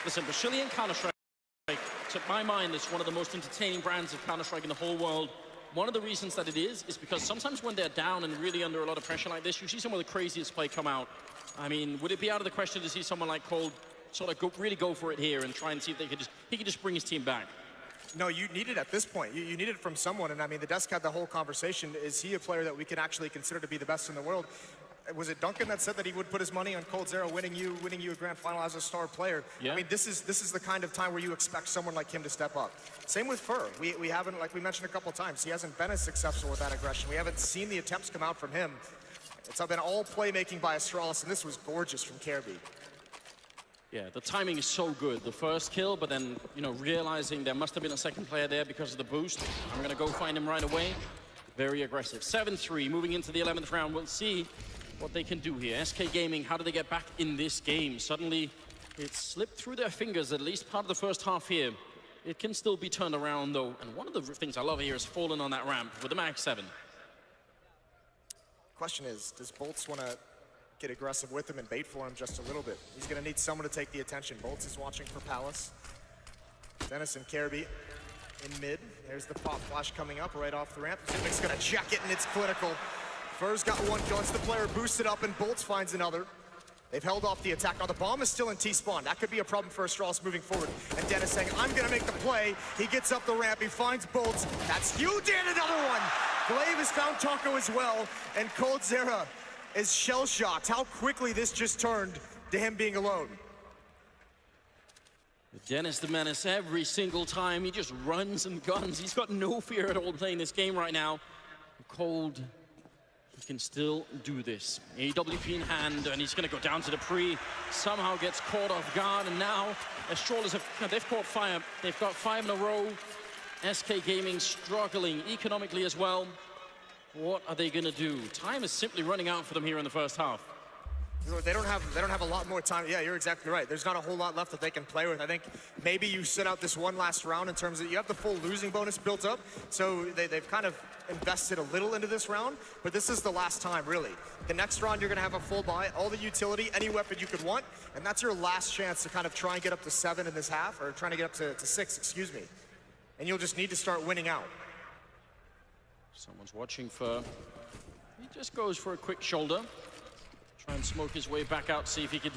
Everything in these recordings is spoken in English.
the simple. Chilean Counter-Strike, to my mind, is one of the most entertaining brands of Counter-Strike in the whole world. One of the reasons that it is because sometimes when they're down and really under a lot of pressure like this, you see some of the craziest play come out. I mean, would it be out of the question to see someone like Cold sort of really go for it here and try and see if he could just bring his team back? No, you need it at this point. You need it from someone. And I mean, the desk had the whole conversation. Is he a player that we can actually consider to be the best in the world? Was it Duncan that said that he would put his money on coldzera winning you a grand final as a star player? Yeah. I mean, this is the kind of time where you expect someone like him to step up. Same with Fur. We haven't, like we mentioned a couple of times, he hasn't been as successful with that aggression. We haven't seen the attempts come out from him. It's been all playmaking by Astralis, and this was gorgeous from Kirby. Yeah, the timing is so good. The first kill, but then, you know, realizing there must have been a second player there because of the boost. I'm going to go find him right away. Very aggressive. 7-3, moving into the 11th round. We'll see what they can do here. SK Gaming, how do they get back in this game? Suddenly, it slipped through their fingers, at least part of the first half here. It can still be turned around, though. And one of the things I love here is Fallen on that ramp with the Mag 7. Question is, does Bolts want to get aggressive with him and bait for him just a little bit? He's going to need someone to take the attention. Bolts is watching for Palace. Dennis and Kirby in mid. There's the pop flash coming up right off the ramp. Zipnik's going to check it, and it's clinical. Fur's got one kill. It's the player boosted up, and Bolts finds another. They've held off the attack. Now the bomb is still in T-spawn. That could be a problem for Astralis moving forward. And Dennis saying, I'm going to make the play. He gets up the ramp. He finds Bolts. That's you, Dan, another one. Glaive has found Taco as well. And coldzera is shell-shocked. How quickly this just turned to him being alone. Dennis the Menace, every single time, he just runs and guns. He's got no fear at all playing this game right now. Cold, he can still do this. AWP in hand, and he's going to go down to the pre. Somehow gets caught off guard, and now Astralis they've caught fire. They've got 5 in a row. SK Gaming struggling economically as well. What are they going to do? Time is simply running out for them here in the first half. They don't have a lot more time. Yeah, you're exactly right. There's not a whole lot left that they can play with. I think maybe you sit out this one last round in terms of you have the full losing bonus built up. So they've kind of invested a little into this round, but this is the last time, really. The next round, you're going to have a full buy, all the utility, any weapon you could want, and that's your last chance to kind of try and get up to 7 in this half, or trying to get up to 6, excuse me. And you'll just need to start winning out. Someone's watching for... He just goes for a quick shoulder. Try and smoke his way back out, see if he could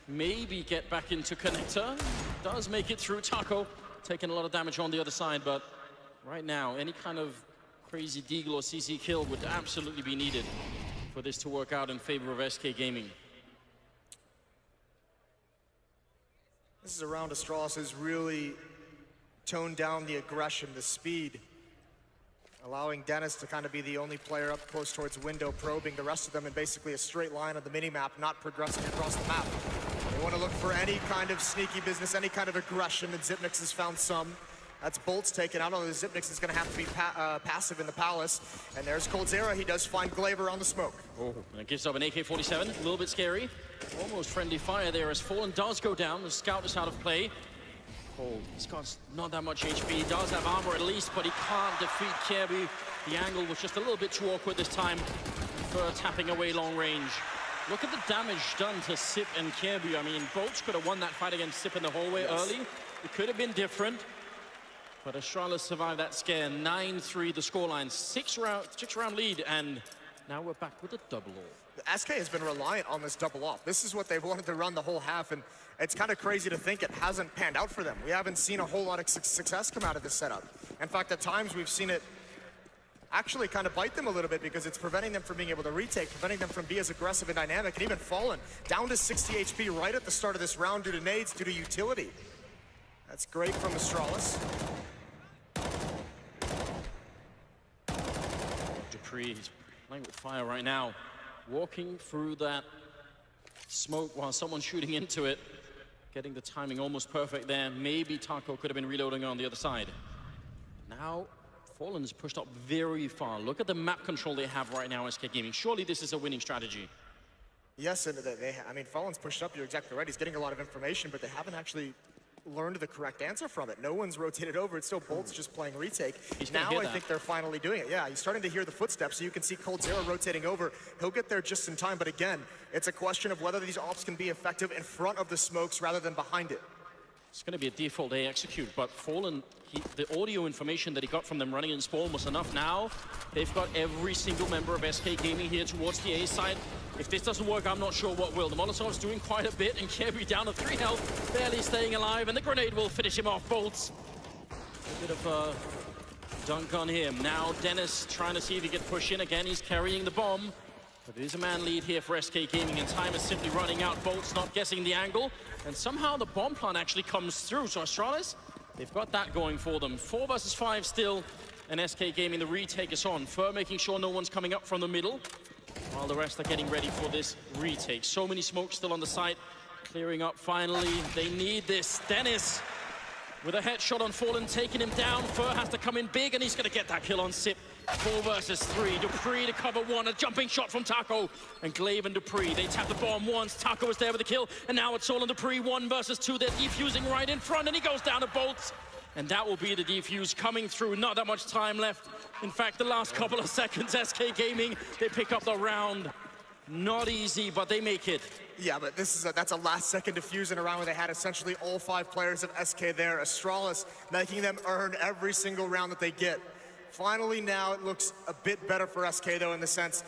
maybe get back into connector. Does make it through. Taco taking a lot of damage on the other side, but right now, any kind of crazy deagle or CC kill would absolutely be needed for this to work out in favor of SK Gaming. This is a round Astralis has really toned down the aggression, the speed, allowing Dennis to kind of be the only player up close towards window, probing the rest of them in basically a straight line on the mini-map, not progressing across the map. They want to look for any kind of sneaky business, any kind of aggression, and Zipnix has found some. That's Bolts taken out, although Zipnix is going to have to be passive in the Palace. And there's coldzera. He does find Glaver on the smoke. Oh, and it gives up an AK-47, a little bit scary. Almost friendly fire there as Fallen does go down. The scout is out of play. Cold, he's got not that much HP. He does have armor at least, but he can't defeat Kirby. The angle was just a little bit too awkward this time for tapping away long range. Look at the damage done to Sip and Kirby. I mean, Bolts could have won that fight against Sip in the hallway early. It could have been different, but Astralis survived that scare. 9-3 the scoreline, six round lead, and now we're back with a double off. SK has been reliant on this double off. This is what they've wanted to run the whole half, and it's kind of crazy to think it hasn't panned out for them. We haven't seen a whole lot of success come out of this setup. In fact, at times we've seen it actually kind of bite them a little bit because it's preventing them from being able to retake, preventing them from being as aggressive and dynamic, and even Fallen down to 60 HP right at the start of this round due to nades, due to utility. That's great from Astralis. Dupree, he's playing with fire right now. Walking through that smoke while someone's shooting into it. Getting the timing almost perfect there. Maybe Taco could have been reloading on the other side. Now, Fallen is pushed up very far. Look at the map control they have right now, SK Gaming. Surely this is a winning strategy. Yes, and I mean, Fallen's pushed up, you're exactly right. He's getting a lot of information, but they haven't actually learned the correct answer from it. No one's rotated over. It's still Bolts just playing retake. Now I think they're finally doing it. Yeah, he's starting to hear the footsteps, so you can see coldzera rotating over. He'll get there just in time, but again, it's a question of whether these ops can be effective in front of the smokes rather than behind it. It's going to be a default A execute, but Fallen, the audio information that he got from them running in spawn was enough. Now they've got every single member of SK Gaming here towards the A side. If this doesn't work, I'm not sure what will. The Molotov's doing quite a bit, and Kirby down to 3 health, barely staying alive, and the grenade will finish him off. Bolts, a bit of a dunk on him. Now Dennis trying to see if he can push in again. He's carrying the bomb. But it is a man lead here for SK Gaming, and time is simply running out. Bolts not guessing the angle, and somehow the bomb plant actually comes through. So Astralis, they've got that going for them. 4 versus 5 still, and SK Gaming, the retake is on. Fur making sure no one's coming up from the middle, while the rest are getting ready for this retake. So many smokes still on the site, clearing up finally. They need this. Dennis with a headshot on Fallen, taking him down. Fur has to come in big, and he's going to get that kill on Sip. 4 versus 3. Dupree to cover 1. A jumping shot from Taco. And Glaive and Dupree, they tap the bomb once. Taco is there with the kill. And now it's all on Dupree. 1 versus 2. They're defusing right in front, and he goes down to Bolts. And that will be the defuse coming through. Not that much time left. In fact, the last couple of seconds, SK Gaming, they pick up the round. Not easy, but they make it. Yeah, but that's a last-second defuse in a round where they had essentially all 5 players of SK there. Astralis making them earn every single round that they get. Finally now it looks a bit better for SK though, in the sense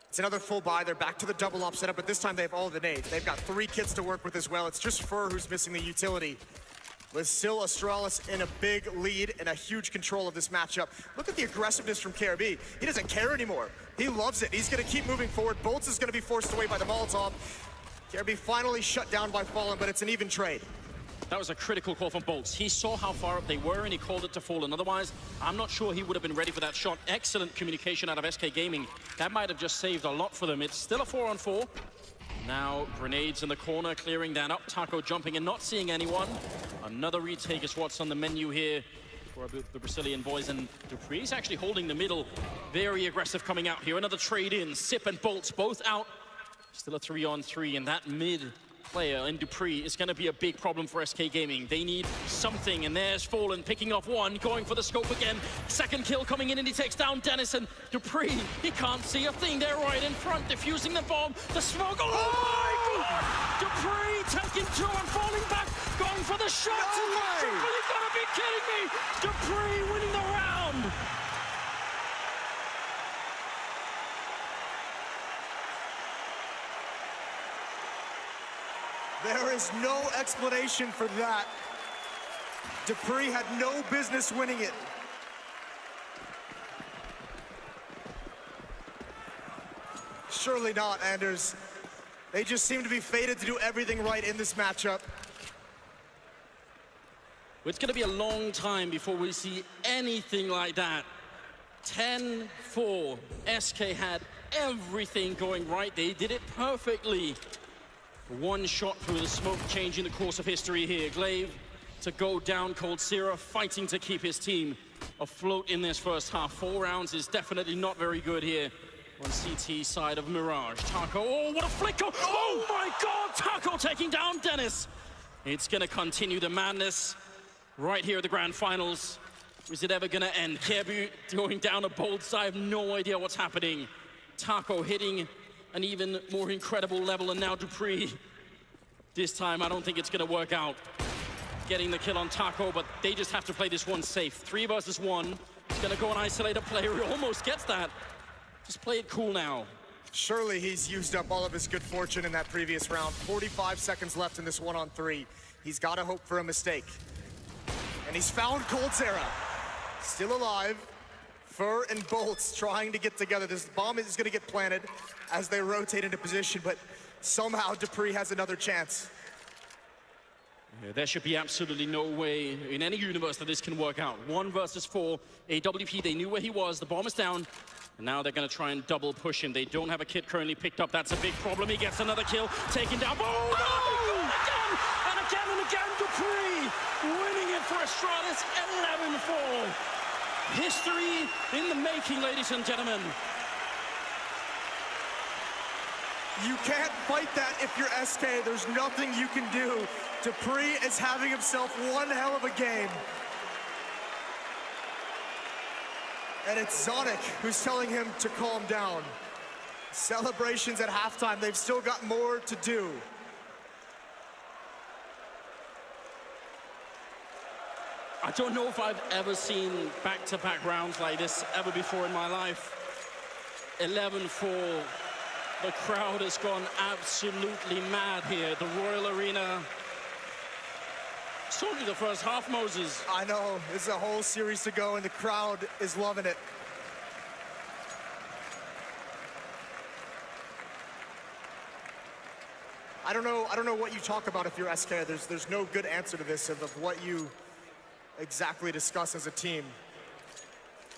it's another full buy. They're back to the double up setup, but this time they have all the nades. They've got 3 kits to work with as well. It's just Fur who's missing the utility. With still Astralis in a big lead and a huge control of this matchup. Look at the aggressiveness from KRB. He doesn't care anymore. He loves it. He's going to keep moving forward. Bolts is going to be forced away by the Molotov. KRB finally shut down by Fallen, but it's an even trade. That was a critical call from Bolts. He saw how far up they were, and he called it to Fallen. Otherwise, I'm not sure he would have been ready for that shot. Excellent communication out of SK Gaming. That might have just saved a lot for them. It's still a 4-on-4. Now, grenades in the corner, clearing that up. Taco jumping and not seeing anyone. Another retake is what's on the menu here for the Brazilian boys. And Dupree's actually holding the middle. Very aggressive coming out here. Another trade in. Sip and Bolts both out. Still a 3-on-3, and that mid player in Dupree is going to be a big problem for SK Gaming. They need something, and there's Fallen picking off 1, going for the scope again. Second kill coming in, and he takes down Dennis. And Dupree, he can't see a thing. They're right in front, defusing the bomb. The smoke, oh my God! Dupree taking 2 and falling back, going for the shot. No way! You gotta be kidding me! Dupree winning the round! There is no explanation for that. Dupree had no business winning it. Surely not, Anders. They just seem to be fated to do everything right in this matchup. It's going to be a long time before we see anything like that. 10-4. SK had everything going right. They did it perfectly. 1 shot through the smoke, changing the course of history here. Glaive to go down. Cold Sierra fighting to keep his team afloat in this first half. 4 rounds is definitely not very good here on CT side of Mirage. Taco, oh, what a flicker! Oh my God, Taco taking down Dennis. It's gonna continue the madness right here at the grand finals. Is it ever gonna end? Kirby going down a Bolts. I have no idea what's happening. Taco hitting an even more incredible level, and now Dupree. This time, I don't think it's gonna work out. Getting the kill on Taco, but they just have to play this one safe. 3 versus 1. He's gonna go and isolate a player. He almost gets that. Just play it cool now. Surely he's used up all of his good fortune in that previous round. 45 seconds left in this 1-on-3. He's gotta hope for a mistake. And he's found Cold Sierra. Still alive. Fur and Bolts trying to get together. This bomb is gonna get planted as they rotate into position, but somehow Dupree has another chance. Yeah, there should be absolutely no way in any universe that this can work out. 1 versus 4. AWP, they knew where he was. The bomb is down. And now they're gonna try and double push him. They don't have a kit currently picked up. That's a big problem. He gets another kill, taken down. Oh, again! And again, Dupree winning it for Astralis, 11-4. History in the making, ladies and gentlemen. You can't fight that if you're SK. There's nothing you can do. Dupree is having himself one hell of a game. And it's Zonic who's telling him to calm down. Celebrations at halftime. They've still got more to do. I don't know if I've ever seen back-to-back rounds like this ever before in my life. 11-4. The crowd has gone absolutely mad here. The Royal Arena. It's only the first half, Moses. I know. There's a whole series to go, and the crowd is loving it. I don't know what you talk about if you're SK. There's no good answer to this of what you exactly discuss as a team.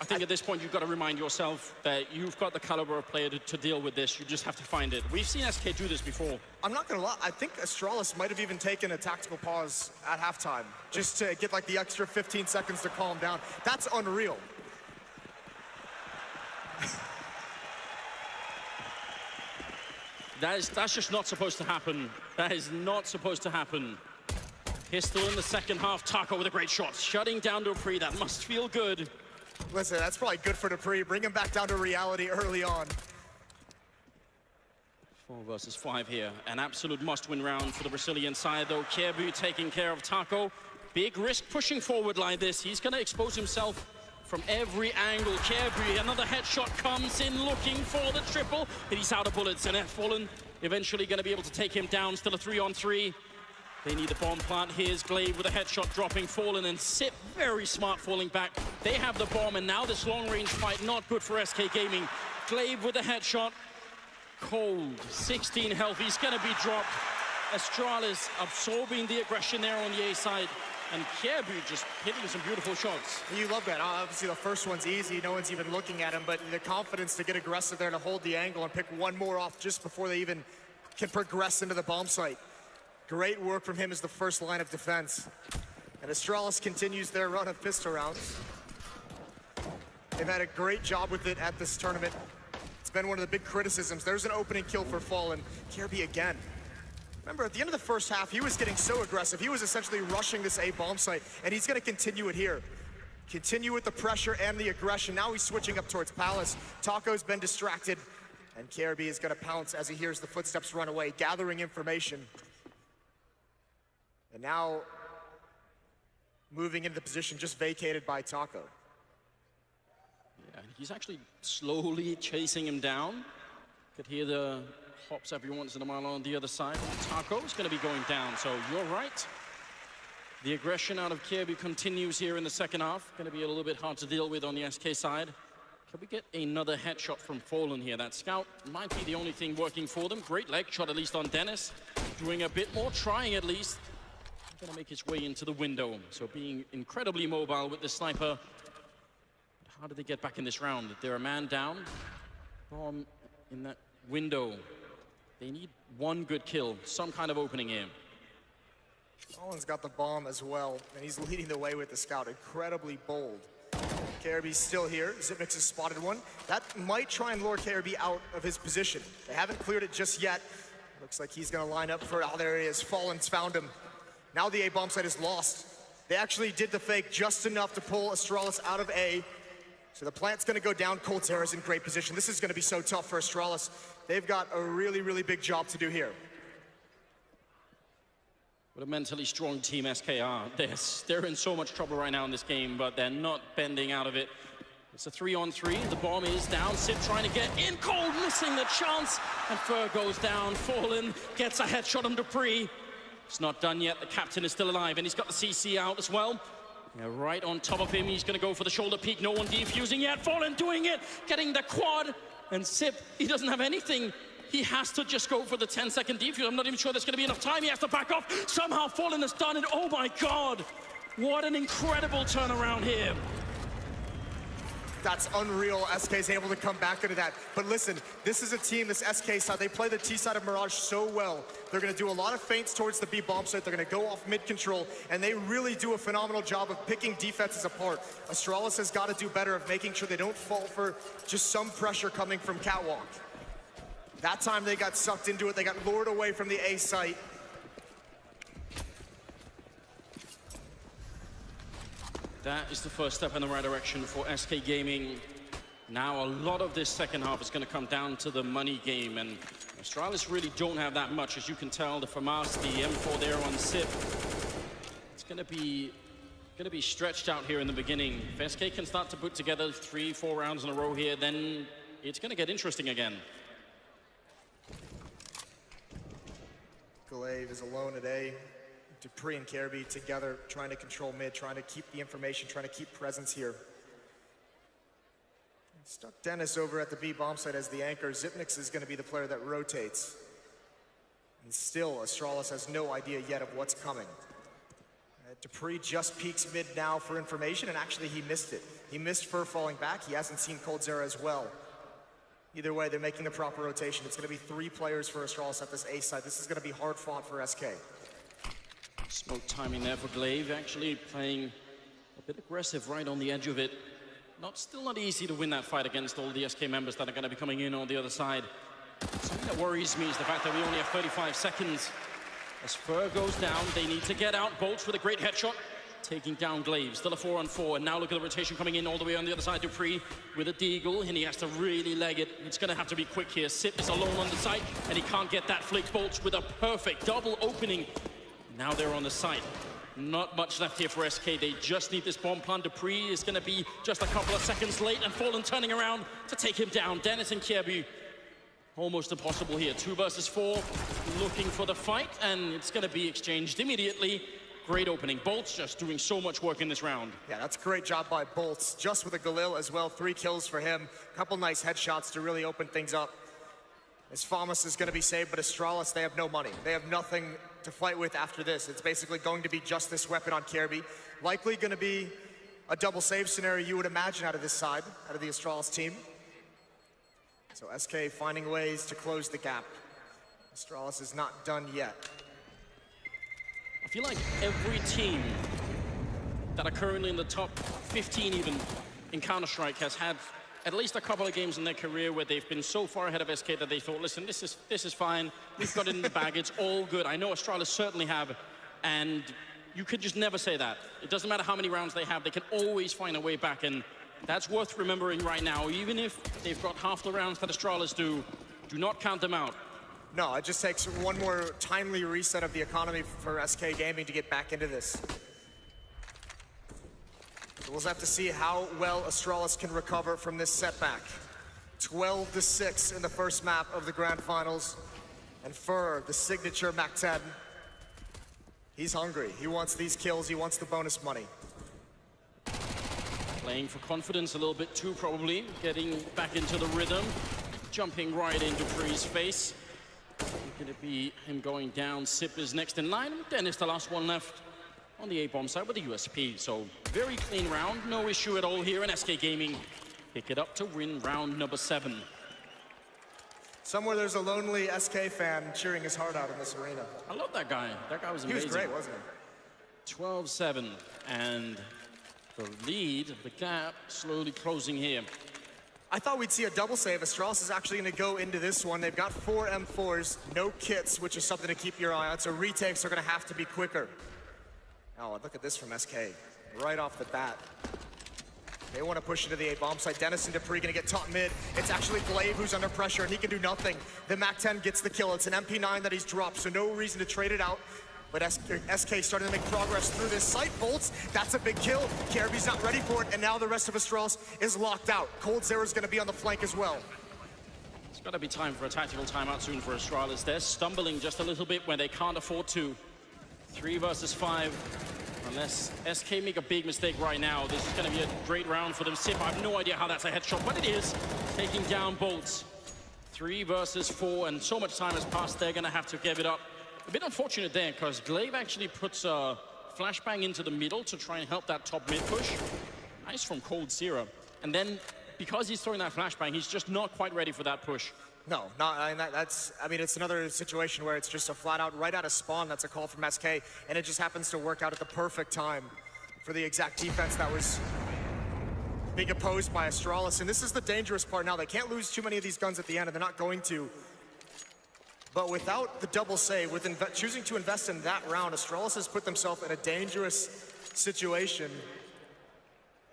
I think at this point you've got to remind yourself that you've got the caliber of player to deal with this. You just have to find it. We've seen SK do this before. I'm not gonna lie, I think Astralis might have even taken a tactical pause at halftime just to get like the extra 15 seconds to calm down. That's unreal. That's just not supposed to happen. That is not supposed to happen. Pistol in the second half. Taco with a great shot. Shutting down Dupree. That must feel good. Listen, that's probably good for Dupree. Bring him back down to reality early on. 4 versus 5 here. An absolute must-win round for the Brazilian side, though. Kjaerbye taking care of Taco. Big risk pushing forward like this. He's going to expose himself from every angle. Kjaerbye, another headshot comes in looking for the triple. And he's out of bullets, and Fallen eventually going to be able to take him down. Still a 3-on-3. They need the bomb plant. Here's Glaive with a headshot dropping. Fallen and Sip, very smart falling back. They have the bomb, and now this long-range fight, not good for SK Gaming. Glaive with a headshot. Cold, 16 health. He's going to be dropped. Astralis absorbing the aggression there on the A side. And Kjaerbye just hitting some beautiful shots. You love that. Obviously, the first one's easy. No one's even looking at him, but the confidence to get aggressive there, to hold the angle and pick one more off just before they even can progress into the bomb site. Great work from him as the first line of defense. And Astralis continues their run of pistol rounds. They've had a great job with it at this tournament. It's been one of the big criticisms. There's an opening kill for Fallen. Kjaerbye again. Remember, at the end of the first half, he was getting so aggressive. He was essentially rushing this A bomb site, and he's going to continue it here. Continue with the pressure and the aggression. Now he's switching up towards Palace. Taco's been distracted, and Kjaerbye is going to pounce as he hears the footsteps run away, gathering information. And now, moving into the position just vacated by Taco. Yeah, he's actually slowly chasing him down. Could hear the hops every once in a while on the other side. Taco's going to be going down, so you're right. The aggression out of Kjaerbye continues here in the second half. Going to be a little bit hard to deal with on the SK side. Can we get another headshot from Fallen here? That scout might be the only thing working for them. Great leg shot, at least on Dennis. Doing a bit more, trying at least. Going to make his way into the window. So being incredibly mobile with the sniper. But how do they get back in this round? They're a man down. Bomb in that window. They need one good kill, some kind of opening here. Fallen's got the bomb as well, and he's leading the way with the scout. Incredibly bold. Kjaerbye's still here. Zipmix has spotted one. That might try and lure Kjaerbye out of his position. They haven't cleared it just yet. Looks like he's going to line up for, oh, there he is. Fallen's found him. Now the A bomb site is lost. They actually did the fake just enough to pull Astralis out of A. So the plant's going to go down. Colterra's in great position. This is going to be so tough for Astralis. They've got a really, really big job to do here. What a mentally strong team SK are. They're in so much trouble right now in this game, but they're not bending out of it. It's a 3-on-3. The bomb is down. Sip trying to get in. Cold missing the chance. And Fur goes down. Fallen gets a headshot on Dupree. It's not done yet. The captain is still alive, and he's got the CC out as well. Yeah, right on top of him. He's going to go for the shoulder peek. No one defusing yet. Fallen doing it. Getting the quad. And Sip, he doesn't have anything. He has to just go for the 10-second defuse. I'm not even sure there's going to be enough time. He has to back off. Somehow Fallen has done it. Oh, my God. What an incredible turnaround here. That's unreal. SK's able to come back into that. But listen, this is a team, this SK side, they play the T side of Mirage so well. They're going to do a lot of feints towards the B bomb site. They're going to go off mid-control, and they really do a phenomenal job of picking defenses apart. Astralis has got to do better of making sure they don't fall for just some pressure coming from Catwalk. That time they got sucked into it. They got lured away from the A site. That is the first step in the right direction for SK Gaming. Now a lot of this second half is going to come down to the money game, and Astralis really don't have that much, as you can tell. The FAMAS, the M4 there on Sip. It's going to be Going to be stretched out here in the beginning. If SK can start to put together 3-4 rounds in a row here, then it's going to get interesting again. Glaive is alone at A. Dupree and Careby together, trying to control mid, trying to keep the information, trying to keep presence here. Stuck Dennis over at the B bomb site as the anchor. Zipnix is going to be the player that rotates. And still, Astralis has no idea yet of what's coming. Dupree just peeks mid now for information, and actually he missed it. He missed Fur falling back. He hasn't seen coldzera as well. Either way, they're making the proper rotation. It's going to be 3 players for Astralis at this A side. This is going to be hard fought for SK. Smoke timing there for Glaive, actually playing a bit aggressive right on the edge of it. Still not easy to win that fight against all the SK members that are going to be coming in on the other side. Something that worries me is the fact that we only have 35 seconds. As Fur goes down, they need to get out. Bolts with a great headshot, taking down Glaive. Still a 4-on-4, and now look at the rotation coming in all the way on the other side. Dupree with a deagle, and he has to really leg it. It's going to have to be quick here. Sip is alone on the site, and he can't get that flick. Bolts with a perfect double opening. Now they're on the site. Not much left here for SK. They just need this bomb plant. Dupree is going to be just a couple of seconds late, and Fallen turning around to take him down. Dennis and Careby, almost impossible here. 2 versus 4, looking for the fight, and it's going to be exchanged immediately. Great opening. Bolts just doing so much work in this round. Yeah, that's a great job by Bolts. Just with a Galil as well. 3 kills for him. Couple nice headshots to really open things up. As Famas is going to be saved, but Astralis, they have no money. They have nothing to fight with after this. It's basically going to be just this weapon on Careby. Likely going to be a double save scenario you would imagine out of this side, out of the Astralis team. So SK finding ways to close the gap. Astralis is not done yet. I feel like every team that are currently in the top 15 even in Counter-Strike has had at least a couple of games in their career where they've been so far ahead of SK that they thought, listen, this is fine. We've got it in the bag. It's all good. I know Astralis certainly have, and you could just never say that. It doesn't matter how many rounds they have. They can always find a way back, and that's worth remembering right now. Even if they've got half the rounds that Astralis do not count them out. No, it just takes one more timely reset of the economy for SK Gaming to get back into this. We'll have to see how well Astralis can recover from this setback. 12-6 in the first map of the Grand Finals. And Fur, the signature Mac-10, he's hungry. He wants these kills, he wants the bonus money. Playing for confidence a little bit too, probably. Getting back into the rhythm. Jumping right into Dupree's face. Going to be him going down. Sip is next in line. Dennis, the last one left on the A-bomb side with the USP. So very clean round, no issue at all here, and SK Gaming pick it up to win round number 7. Somewhere there's a lonely SK fan cheering his heart out in this arena. I love that guy. That guy was amazing. He was great, wasn't he? 12-7, and the lead, the gap, slowly closing here. I thought we'd see a double save. Astralis is actually going to go into this one. They've got 4 M4s, no kits, which is something to keep your eye on, so retakes are going to have to be quicker. Oh, look at this from SK, right off the bat. They want to push into the A-bomb site. Dennis and Dupree going to get top mid. It's actually Glaive who's under pressure, and he can do nothing. The Mac-10 gets the kill. It's an MP9 that he's dropped, so no reason to trade it out. But SK starting to make progress through this site. Bolts, that's a big kill. Careby's not ready for it, and now the rest of Astralis is locked out. coldzera's going to be on the flank as well. It's got to be time for a tactical timeout soon for Astralis. They're stumbling just a little bit when they can't afford to. 3 versus 5. Unless SK make a big mistake right now, this is going to be a great round for them. Sip, I have no idea how that's a headshot, but it is. Taking down Bolts. 3 versus 4, and so much time has passed, they're going to have to give it up. A bit unfortunate there, because Glaive actually puts a flashbang into the middle to try and help that top mid push. Nice from coldzera. And then, because he's throwing that flashbang, he's just not quite ready for that push. No, not, I mean, it's another situation where it's just a flat out, right out of spawn, that's a call from SK, and it just happens to work out at the perfect time for the exact defense that was being opposed by Astralis. And this is the dangerous part now. They can't lose too many of these guns at the end, and they're not going to. But without the double save, with choosing to invest in that round, Astralis has put themselves in a dangerous situation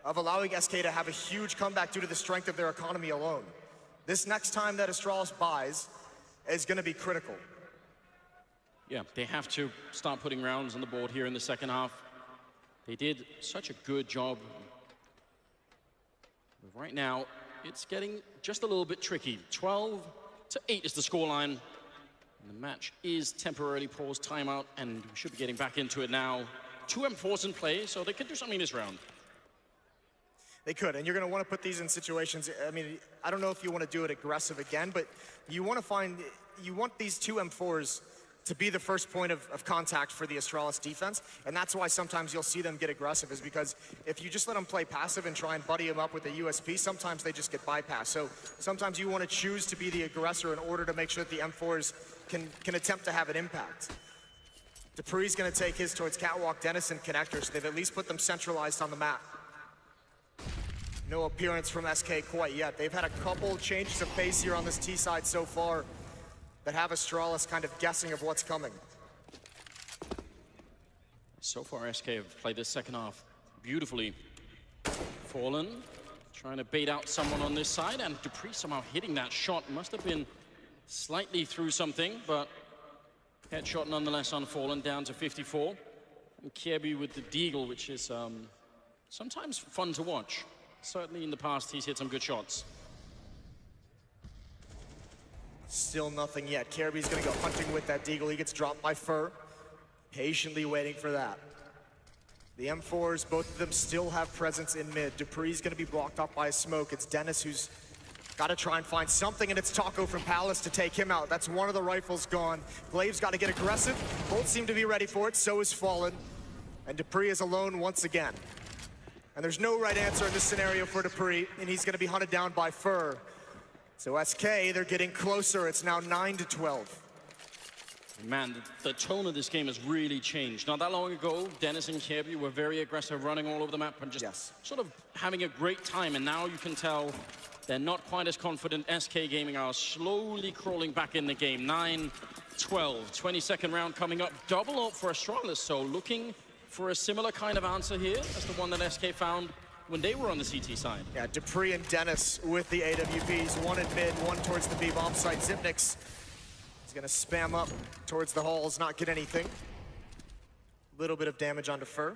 of allowing SK to have a huge comeback due to the strength of their economy alone. This next time that Astralis buys is going to be critical. Yeah, they have to start putting rounds on the board here in the second half. They did such a good job. But right now, it's getting just a little bit tricky. 12-8 is the scoreline. And the match is temporarily paused, timeout, and we should be getting back into it now. 2 M4s in play, so they could do something this round. They could, and you're going to want to put these in situations. I mean, I don't know if you want to do it aggressive again, but you want these 2 M4s to be the first point of contact for the Astralis defense, and that's why sometimes you'll see them get aggressive, is because if you just let them play passive and try and buddy them up with a USP, sometimes they just get bypassed. So sometimes you want to choose to be the aggressor in order to make sure that the M4s can attempt to have an impact. Dupree's going to take his towards Catwalk, Dennis, and Connector, so they've at least put them centralized on the map. No appearance from SK quite yet. They've had a couple changes of pace here on this T side so far that have Astralis kind of guessing of what's coming. So far, SK have played this second half beautifully. Fallen, trying to bait out someone on this side, and Dupree somehow hitting that shot. Must have been slightly through something, but headshot nonetheless on Fallen, down to 54. And Kirby with the Deagle, which is sometimes fun to watch. Certainly in the past, he's hit some good shots. Still nothing yet. Kirby's gonna go hunting with that Deagle. He gets dropped by Fur. Patiently waiting for that. The M4s, both of them still have presence in mid. Dupree's gonna be blocked off by a smoke. It's Dennis who's gotta try and find something, and it's Taco from Palace to take him out. That's one of the rifles gone. Glave's gotta get aggressive. Both seem to be ready for it, so is Fallen. And Dupree is alone once again. And there's no right answer in this scenario for Dupree, and he's gonna be hunted down by Fur. So SK, they're getting closer. It's now 9-12. Man, the tone of this game has really changed. Not that long ago, Dennis and Kirby were very aggressive, running all over the map and just sort of having a great time. And now you can tell they're not quite as confident. SK Gaming are slowly crawling back in the game. 9-12, 22nd round coming up. Double up for Astralis, so looking for a similar kind of answer here as the one that SK found when they were on the CT side. Yeah, Dupree and Dennis with the AWPs. One in mid, one towards the B bomb site. Zipnix is gonna spam up towards the halls, not get anything. Little bit of damage onto Fur.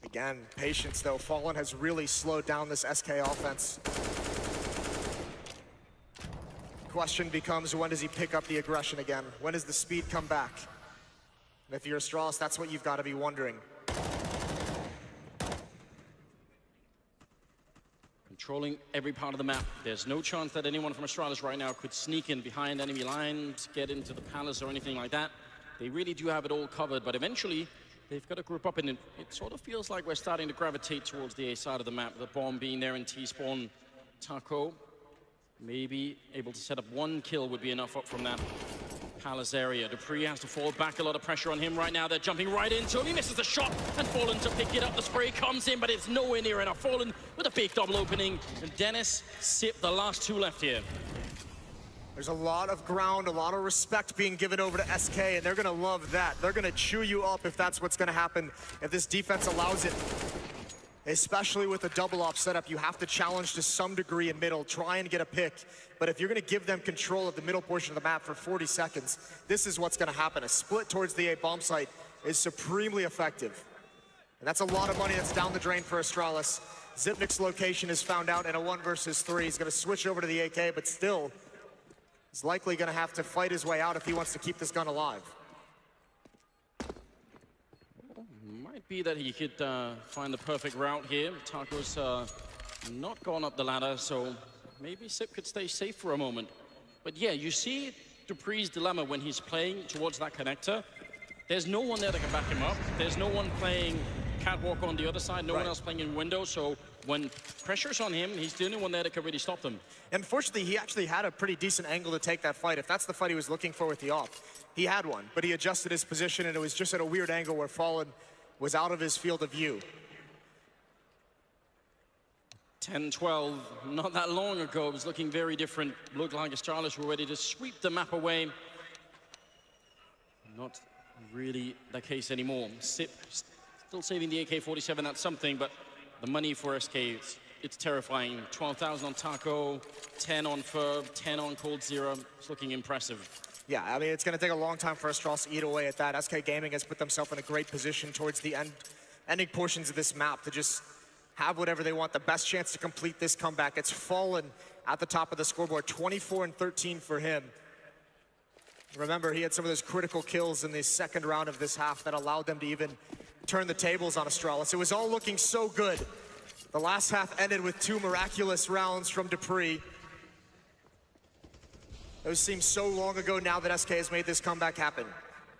Again, patience though. Fallen has really slowed down this SK offense. Question becomes, when does he pick up the aggression again? When does the speed come back? And if you're Astralis, that's what you've got to be wondering. Controlling every part of the map. There's no chance that anyone from Astralis right now could sneak in behind enemy lines, get into the palace or anything like that. They really do have it all covered, but eventually they've got to group up, and it sort of feels like we're starting to gravitate towards the A side of the map. The bomb being there in T-spawn. Taco maybe able to set up 1 kill would be enough up from that palace area. Dupree has to fall back, a lot of pressure on him right now. They're jumping right into him. He misses the shot, and Fallen to pick it up. The spray comes in, but it's nowhere near enough. Fallen with a big double opening, and Dennis Sip, the last 2 left here. There's a lot of ground, a lot of respect being given over to SK, and they're gonna love that. They're gonna chew you up if that's what's gonna happen, if this defense allows it. Especially with a double op setup, you have to challenge to some degree in middle, try and get a pick. But if you're gonna give them control of the middle portion of the map for 40 seconds, this is what's gonna happen. A split towards the A bomb site is supremely effective. And that's a lot of money that's down the drain for Astralis. Zipnik's location is found out in a 1 versus 3. He's gonna switch over to the AK, but still, he's likely gonna have to fight his way out if he wants to keep this gun alive. Might be that he could find the perfect route here. Taco's not gone up the ladder, so maybe Sip could stay safe for a moment. But yeah, you see Dupree's dilemma when he's playing towards that connector. There's no one there that can back him up. There's no one playing catwalk on the other side, no one else playing in window, so when pressure's on him, he's the only one there that can really stop them. And fortunately, he actually had a pretty decent angle to take that fight. If that's the fight he was looking for with the op, he had one, but he adjusted his position, and it was just at a weird angle where Fallen was out of his field of view. 10-12, not that long ago, it was looking very different. Looked like Astralis were ready to sweep the map away. Not really the case anymore. Sip still saving the AK-47, that's something, but the money for SK, it's terrifying. 12,000 on Taco, 10 on Ferb, 10 on Cold Zero. It's looking impressive. Yeah, I mean, it's going to take a long time for Astralis to eat away at that. SK Gaming has put themselves in a great position towards the ending portions of this map to just have whatever they want, the best chance to complete this comeback. It's Fallen at the top of the scoreboard, 24-13 for him. Remember, he had some of those critical kills in the second round of this half that allowed them to even turn the tables on Astralis. It was all looking so good. The last half ended with 2 miraculous rounds from dupreeh. Those seem so long ago now that SK has made this comeback happen.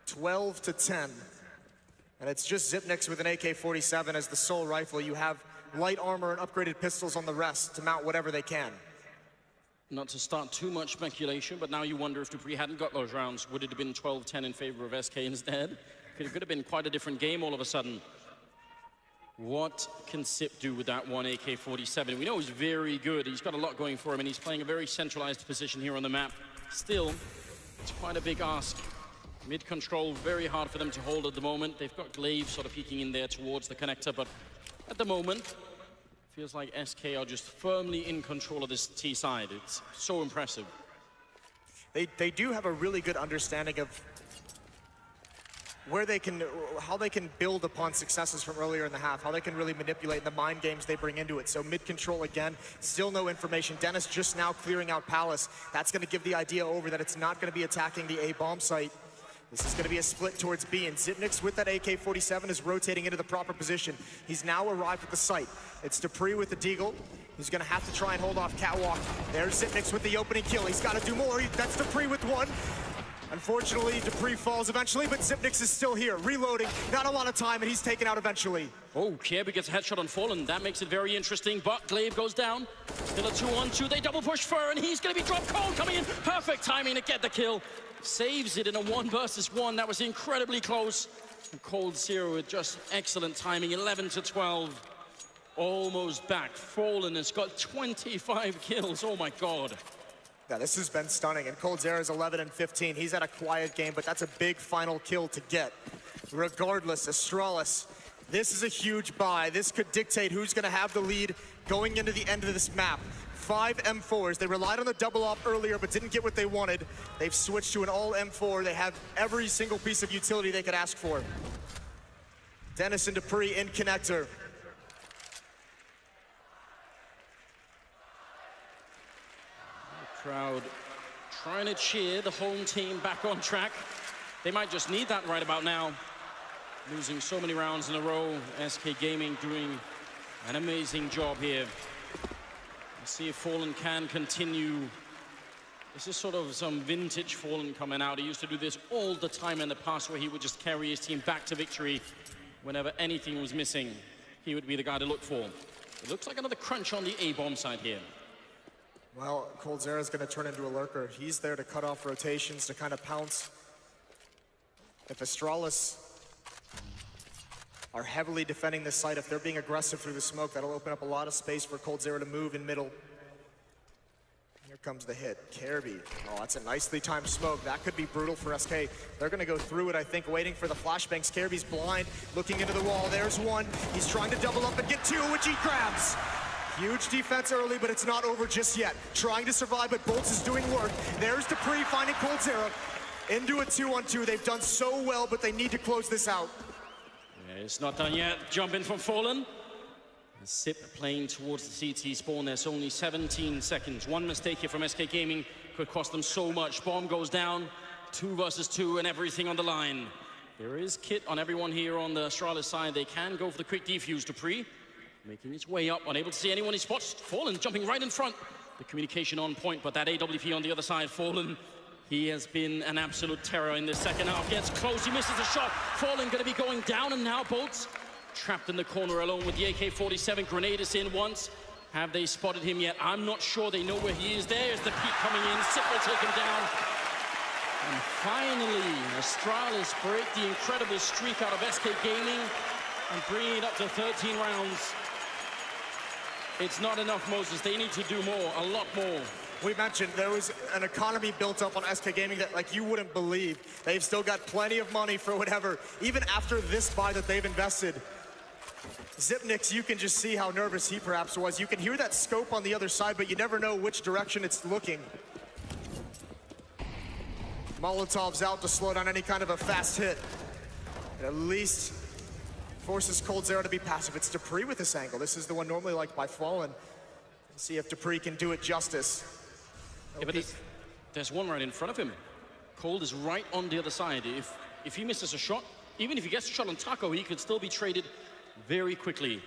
12-10. And it's just Xyp9x with an AK-47 as the sole rifle. You have light armor and upgraded pistols on the rest to mount whatever they can. Not to start too much speculation, but now you wonder if dupreeh hadn't got those rounds, would it have been 12-10 in favor of SK instead? It could have been quite a different game all of a sudden. What can Xyp do with that one AK-47? We know he's very good. He's got a lot going for him, and he's playing a very centralized position here on the map. Still, it's quite a big ask. Mid-control, very hard for them to hold at the moment. They've got Glaive sort of peeking in there towards the connector, but at the moment, feels like SK are just firmly in control of this T side. It's so impressive. They do have a really good understanding of where they can, how they can build upon successes from earlier in the half, how they can really manipulate the mind games they bring into it. So mid-control again, still no information. Dennis just now clearing out Palace. That's going to give the idea over that it's not going to be attacking the A bomb site. This is going to be a split towards B, and Xyp9x with that AK-47 is rotating into the proper position. He's now arrived at the site. It's dupreeh with the deagle. He's going to have to try and hold off Catwalk. There's Xyp9x with the opening kill. He's got to do more. That's dupreeh with one. Unfortunately, dupreeh falls eventually, but Xyp9x is still here, reloading. Not a lot of time, and he's taken out eventually. Oh, Kirby gets a headshot on Fallen. That makes it very interesting, but Glaive goes down. Still a 2-on-2. They double push Fur, and he's going to be dropped cold coming in. Perfect timing to get the kill. Saves it in a 1 versus 1. That was incredibly close. And Cold Zero with just excellent timing, 11-12. Almost back. Fallen has got 25 kills. Oh, my God. Yeah, this has been stunning, and Cold Zero is 11-15. He's had a quiet game, but that's a big final kill to get. Regardless, Astralis, this is a huge buy. This could dictate who's going to have the lead going into the end of this map. 5 M4s. They relied on the double op earlier, but didn't get what they wanted. They've switched to an all M4. They have every single piece of utility they could ask for. Dennis and dupreeh in connector. Crowd trying to cheer the home team back on track. They might just need that right about now. Losing so many rounds in a row. SK Gaming doing an amazing job here. Let's see if Fallen can continue. This is sort of some vintage Fallen coming out. He used to do this all the time in the past, where he would just carry his team back to victory whenever anything was missing. He would be the guy to look for. It looks like another crunch on the A-bomb side here. Well, Cold Zero is going to turn into a lurker. He's there to cut off rotations, to kind of pounce. If Astralis are heavily defending this site, if they're being aggressive through the smoke, that'll open up a lot of space for Cold Zero to move in middle. Here comes the hit. Kirby. Oh, that's a nicely timed smoke. That could be brutal for SK. They're going to go through it, I think, waiting for the flashbangs. Kirby's blind, looking into the wall. There's one. He's trying to double up and get 2, which he grabs. Huge defense early, but it's not over just yet. Trying to survive, but Bolts is doing work. There's dupreeh finding Cold Zero. Into a 2-on-2. They've done so well, but they need to close this out. Yeah, it's not done yet. Jump in from Fallen. Xyp playing towards the CT spawn. There's only 17 seconds. One mistake here from SK Gaming could cost them so much. Bomb goes down. 2 versus 2 and everything on the line. There is kit on everyone here on the Astralis side. They can go for the quick defuse. dupreeh making his way up, unable to see anyone he spots. Fallen jumping right in front. The communication on point, but that AWP on the other side, Fallen, he has been an absolute terror in this second half. Gets close, he misses a shot. Fallen going to be going down, and now Bolts trapped in the corner alone with the AK-47. Grenade is in once. Have they spotted him yet? I'm not sure they know where he is. There's the peak coming in. Xyp will take him down. And finally, Astralis break the incredible streak out of SK Gaming and bring it up to 13 rounds. It's not enough, Moses. They need to do more, a lot more. We mentioned there was an economy built up on SK Gaming that, like, you wouldn't believe. They've still got plenty of money for whatever, even after this buy that they've invested. Xyp9x, you can just see how nervous he perhaps was. You can hear that scope on the other side, but you never know which direction it's looking. Molotov's out to slow down any kind of a fast hit. It at least forces coldzera to be passive. It's Dupree with this angle. This is the one normally liked by Fallen. Let's see if Dupree can do it justice. Yeah, but there's one right in front of him. Cold is right on the other side. If he misses a shot, even if he gets a shot on Taco, he could still be traded very quickly.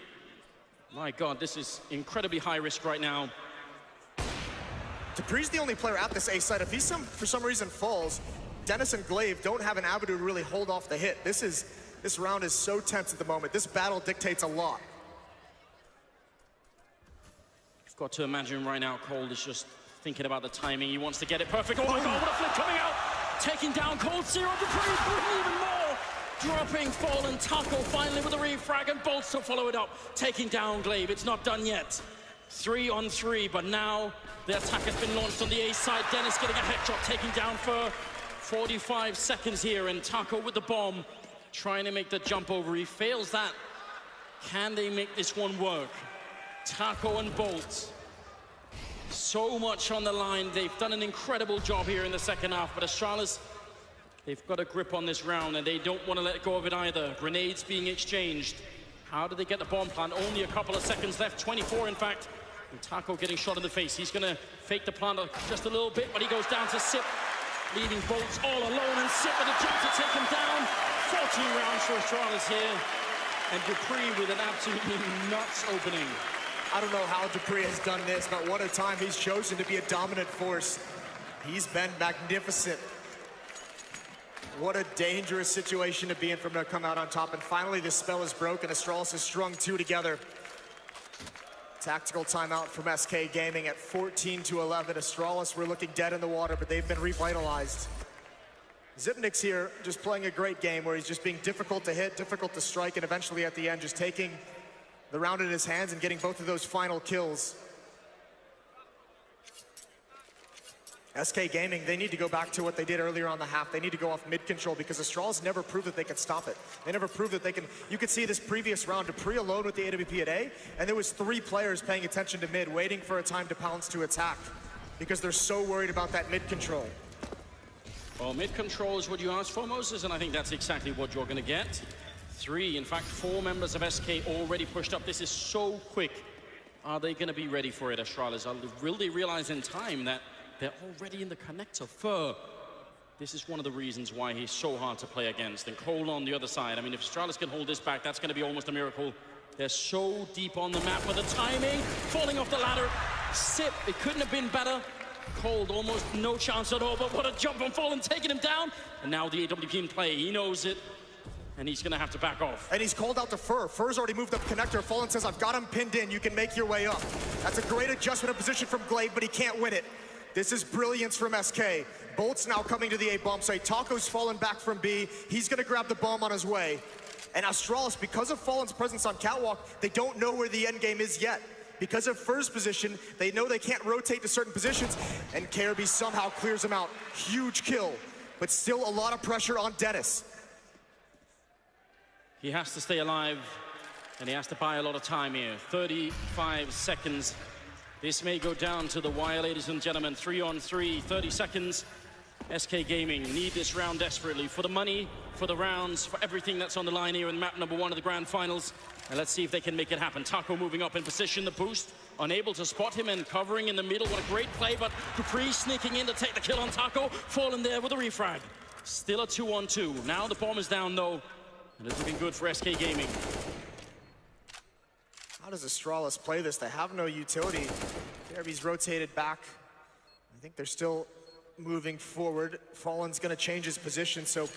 My God, this is incredibly high risk right now. Dupree's the only player at this A site. If he for some reason falls, Dennis and Glaive don't have an avenue to really hold off the hit. This round is so tense at the moment. This battle dictates a lot. You've got to imagine right now, Cold is just thinking about the timing. He wants to get it perfect. Oh my God, what a flip coming out! Taking down coldzera, Dupree, even more! Dropping Fallen, Taco finally with a refrag, and bolts to follow it up. Taking down Glaive, it's not done yet. 3 on 3, but now the attack has been launched on the A side. Dennis getting a headshot, taking down for 45 seconds here, and Taco with the bomb, trying to make the jump over. He fails that. Can they make this one work? Taco and Bolt. So much on the line. They've done an incredible job here in the second half, but Astralis, they've got a grip on this round, and they don't want to let go of it either. Grenades being exchanged. How do they get the bomb plant? Only a couple of seconds left, 24 in fact. And Taco getting shot in the face. He's gonna fake the plant just a little bit, but he goes down to Sip, leaving Bolts all alone, and Sip with a jump to take him down. 14 rounds for Astralis here, and Dupree with an absolutely nuts opening. I don't know how Dupree has done this, but what a time he's chosen to be a dominant force. He's been magnificent. What a dangerous situation to be in for him to come out on top. And finally, this spell is broken. Astralis has strung 2 together. Tactical timeout from SK Gaming at 14-11. Astralis were looking dead in the water, but they've been revitalized. Zipnik's here just playing a great game where he's just being difficult to hit, difficult to strike, and eventually at the end just taking the round in his hands and getting both of those final kills. SK Gaming, they need to go back to what they did earlier on the half. They need to go off mid-control because Astralis never proved that they could stop it. They never proved that they can. You could see this previous round, Dupree alone with the AWP at A, and there was 3 players paying attention to mid, waiting for a time to pounce to attack because they're so worried about that mid-control. Well, mid-control is what you asked for, Moses, and I think that's exactly what you're going to get. 3, in fact, 4 members of SK already pushed up. This is so quick. Are they going to be ready for it, Astralis? Will they realize in time that they're already in the connector? Fur. This is one of the reasons why he's so hard to play against. And Cole on the other side. I mean, if Astralis can hold this back, that's going to be almost a miracle. They're so deep on the map with the timing. Falling off the ladder. Sip, it couldn't have been better. Cold, almost no chance at all, but what a jump on Fallen, taking him down. And now the AWP in play. He knows it. And he's going to have to back off. And he's called out to Fur. Fur's already moved up connector. Fallen says, I've got him pinned in. You can make your way up. That's a great adjustment of position from Glaive, but he can't win it. This is brilliance from SK. Bolt's now coming to the A bomb site. Taco's fallen back from B. He's going to grab the bomb on his way. And Astralis, because of Fallen's presence on Catwalk, they don't know where the end game is yet. Because of Fur's position, they know they can't rotate to certain positions. And KRB somehow clears him out. Huge kill. But still a lot of pressure on Dennis. He has to stay alive, and he has to buy a lot of time here. 35 seconds. This may go down to the wire, ladies and gentlemen. 3 on 3, 30 seconds. SK Gaming need this round desperately for the money, for the rounds, for everything that's on the line here in map number 1 of the grand finals. And let's see if they can make it happen. Taco moving up in position, the boost, unable to spot him and covering in the middle. What a great play, but Dupree sneaking in to take the kill on Taco. Fallen there with a refrag. Still a 2 on 2. Now the bomb is down though. And it's looking good for SK Gaming. How does Astralis play this? They have no utility. KRB's rotated back. I think they're still moving forward. Fallen's going to change his position, so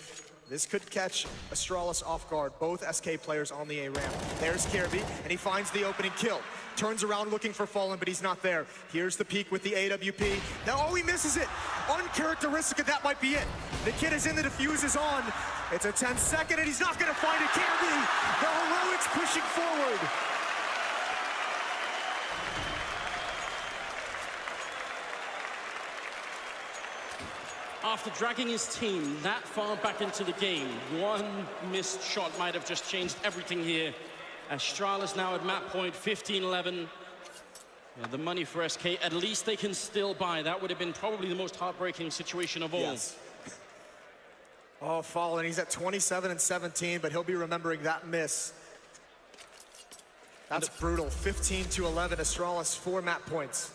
this could catch Astralis off guard. Both SK players on the A ramp. There's KRB, and he finds the opening kill. Turns around looking for Fallen, but he's not there. Here's the peek with the AWP. Now, oh, he misses it. Uncharacteristic, and that might be it. The kid is in, the defuse is on. It's a 10-second, and he's not going to find it. KRB, the heroics pushing forward. After dragging his team that far back into the game, one missed shot might have just changed everything here. Astralis now at map point 15-11. Yeah, the money for SK, at least they can still buy. That would have been probably the most heartbreaking situation of all. Yes. Oh, Fallen, he's at 27 and 17, but he'll be remembering that miss. That's brutal. 15 to 11, Astralis, 4 map points.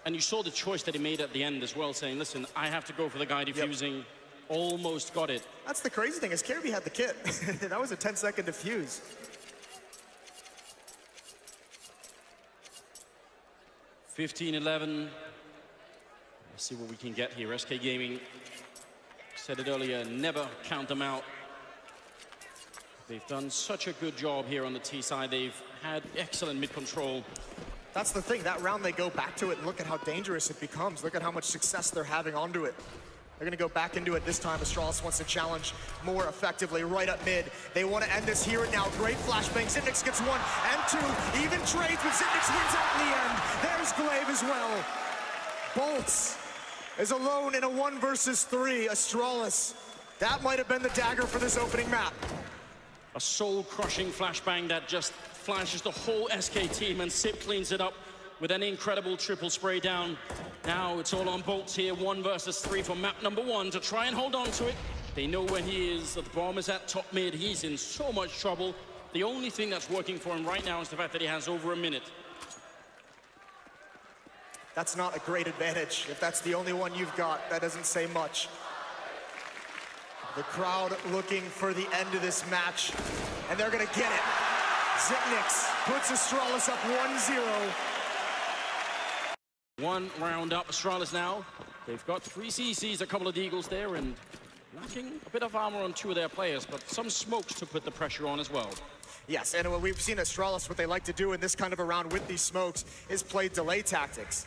And you saw the choice that he made at the end as well, saying, listen, I have to go for the guy defusing. Yep. Almost got it. That's the crazy thing, is Kirby had the kit. That was a 10-second defuse. 15-11. Let's see what we can get here. SK Gaming said it earlier, never count them out. They've done such a good job here on the T side. They've had excellent mid-control. That's the thing, that round they go back to it and look at how dangerous it becomes. Look at how much success they're having onto it. They're gonna go back into it this time. Astralis wants to challenge more effectively right up mid. They want to end this here and now. Great flashbang. Zipnix gets 1 and 2. Even trades, but Zipnix wins out in the end. There's Glaive as well. Bolts is alone in a 1 versus 3. Astralis, that might have been the dagger for this opening map. A soul-crushing flashbang that just flashes the whole SK team, and Sip cleans it up with an incredible triple spray down. Now it's all on Bolts here, 1 versus 3 for map number 1 to try and hold on to it. They know where he is. The bomb is at top mid. He's in so much trouble. The only thing that's working for him right now is the fact that he has over a minute. That's not a great advantage. If that's the only one you've got, that doesn't say much. The crowd looking for the end of this match, and they're gonna get it. Zipnix puts Astralis up 1-0. 1 round up, Astralis now. They've got 3 CCs, a couple of Deagles there, and lacking a bit of armor on 2 of their players, but some smokes to put the pressure on as well. Yes, and we've seen Astralis, what they like to do in this kind of a round with these smokes is play delay tactics.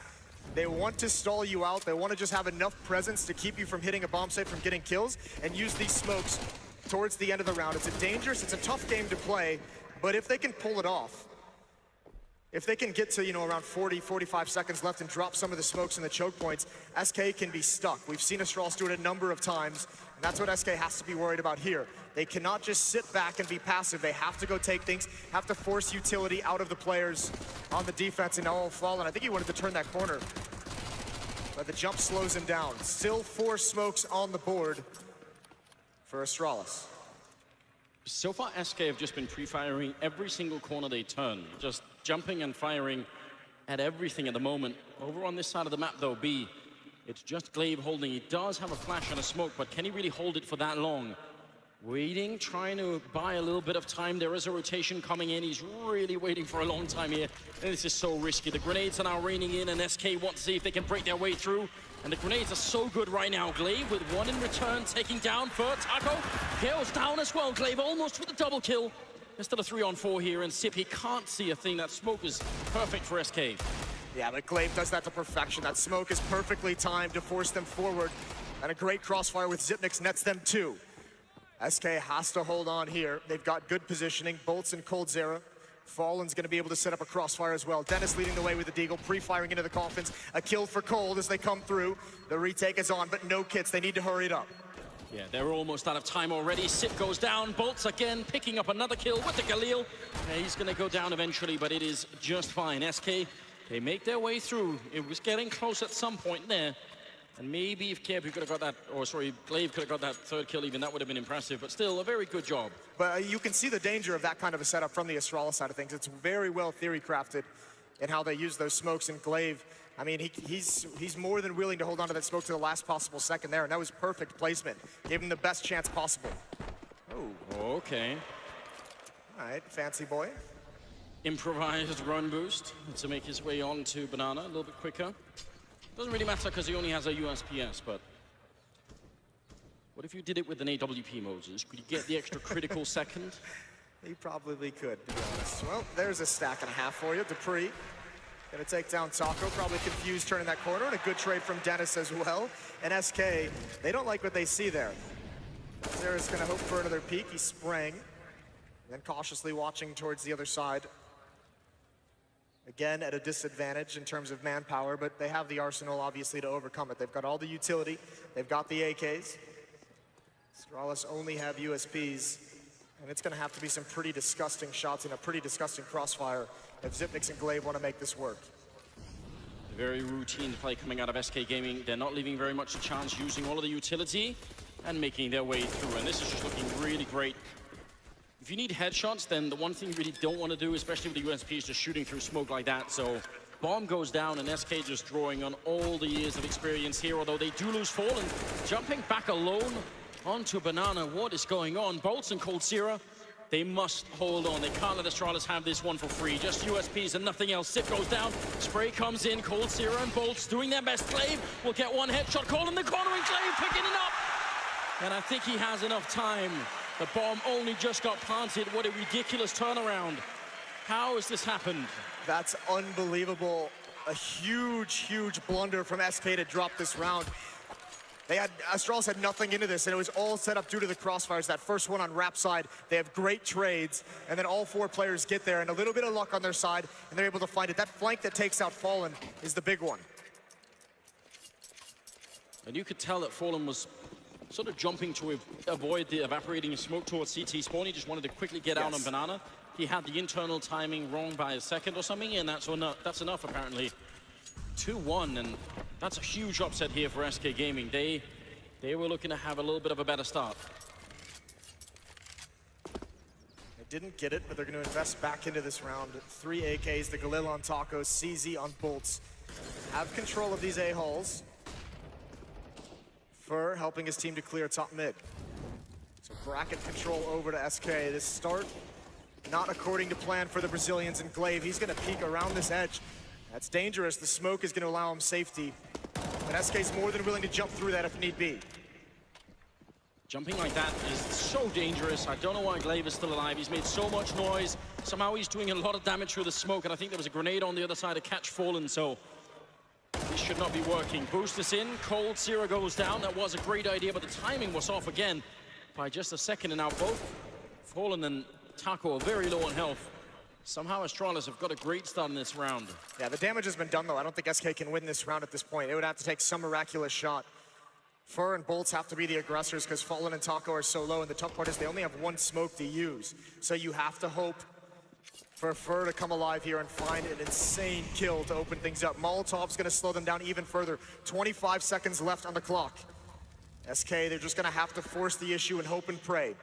They want to stall you out. They want to just have enough presence to keep you from hitting a bomb site, from getting kills, and use these smokes towards the end of the round. It's a tough game to play, but if they can pull it off, if they can get to, around 40, 45 seconds left and drop some of the smokes and the choke points, SK can be stuck. We've seen Astralis do it a number of times, and that's what SK has to be worried about here. They cannot just sit back and be passive. They have to go take things, have to force utility out of the players on the defense. And now Fallen, I think he wanted to turn that corner, but the jump slows him down. Still 4 smokes on the board for Astralis. So far, SK have just been pre-firing every single corner they turn. Just jumping and firing at everything at the moment. Over on this side of the map, though, B, it's just Glaive holding. He does have a flash and a smoke, but can he really hold it for that long? Waiting, trying to buy a little bit of time. There is a rotation coming in. He's really waiting for a long time here. And this is so risky. The grenades are now raining in, and SK want to see if they can break their way through. And the grenades are so good right now. Glaive with 1 in return, taking down for Taco. Kills down as well. Glaive almost with a double kill. There's still a 3-on-4 here, and Sip, he can't see a thing. That smoke is perfect for SK. Yeah, but Glaive does that to perfection. That smoke is perfectly timed to force them forward. And a great crossfire with Zipnix nets them 2. SK has to hold on here. They've got good positioning. Bolts and Cold Zera. Fallen's going to be able to set up a crossfire as well. Dennis leading the way with the Deagle, pre-firing into the coffins. A kill for Cold as they come through. The retake is on, but no kits. They need to hurry it up. Yeah, they're almost out of time already. Sip goes down. Bolts again, picking up another kill with the Galil. Yeah, he's going to go down eventually, but it is just fine. SK, they make their way through. It was getting close at some point there. And maybe if Kirby could have got that, or sorry, Glaive could have got that 3rd kill even, that would have been impressive. But still, a very good job. But you can see the danger of that kind of a setup from the Astralis side of things. It's very well theory crafted in how they use those smokes. And Glaive, I mean, he's more than willing to hold on to that smoke to the last possible second there. And that was perfect placement. Gave him the best chance possible. Oh, okay. All right, fancy boy. Improvised run boost to make his way on to Banana a little bit quicker. Doesn't really matter because he only has a USPS, but what if you did it with an AWP, Moses? Could you get the extra critical second? He probably could, to be honest. Well, there's a stack and a half for you. Dupree gonna take down Taco, probably confused turning that corner, and a good trade from Dennis as well. And SK, they don't like what they see there. Zera's gonna hope for another peek. He sprang, then cautiously watching towards the other side. Again, at a disadvantage in terms of manpower, but they have the arsenal, obviously, to overcome it. They've got all the utility. They've got the AKs. Astralis only have USPs, and it's going to have to be some pretty disgusting shots in a pretty disgusting crossfire if Zipnix and Glaive want to make this work. Very routine play coming out of SK Gaming. They're not leaving very much a chance, using all of the utility. and making their way through. And this is just looking really great. If you need headshots, then the one thing you really don't want to do, especially with the USP, is just shooting through smoke like that. So bomb goes down, and SK just drawing on all the years of experience here, although they do lose Fallen. Jumping back alone onto Banana. What is going on? Bolts and Cold Sierra, they must hold on. They can't let Astralis have this one for free. Just USPs and nothing else. Zip goes down. Spray comes in. Cold Sierra and Bolts doing their best. Glaive will get one headshot. Call in the corner, and Glaive picking it up. And I think he has enough time. The bomb only just got planted. What a ridiculous turnaround. How has this happened? That's unbelievable. A huge, huge blunder from SK to drop this round. Astralis had nothing into this, and it was all set up due to the crossfires. That first one on Rap side, they have great trades, and then all four players get there, and a little bit of luck on their side, and they're able to find it. That flank that takes out Fallen is the big one. And you could tell that Fallen was sort of jumping to avoid the evaporating smoke towards CT spawn. He just wanted to quickly get out on Banana. He had the internal timing wrong by a second or something, and that's enough apparently. 2-1, and that's a huge upset here for SK Gaming. They were looking to have a little bit of a better start. They didn't get it, but they're going to invest back into this round. 3 AKs, the Galil on Tacos, CZ on Bolts. Have control of these A-holes. Fur helping his team to clear top mid. So bracket control over to SK. This start, not according to plan for the Brazilians, and Glaive, he's going to peek around this edge. That's dangerous. The smoke is going to allow him safety. But SK's more than willing to jump through that if need be. Jumping like that is so dangerous. I don't know why Glaive is still alive. He's made so much noise. Somehow he's doing a lot of damage through the smoke, and I think there was a grenade on the other side to catch Fallen, so this should not be working. Boost this in. Cold Sierra goes down. That was a great idea, but the timing was off again by just a second, and now both Fallen and Taco are very low on health. Somehow Astralis have got a great start in this round. Yeah, the damage has been done, though. I don't think SK can win this round at this point. It would have to take some miraculous shot. Fur and Bolts have to be the aggressors because Fallen and Taco are so low, and the tough part is they only have one smoke to use. So you have to hope for Fur to come alive here and find an insane kill to open things up. Molotov's going to slow them down even further. 25 seconds left on the clock. SK, they're just going to have to force the issue and hope and pray.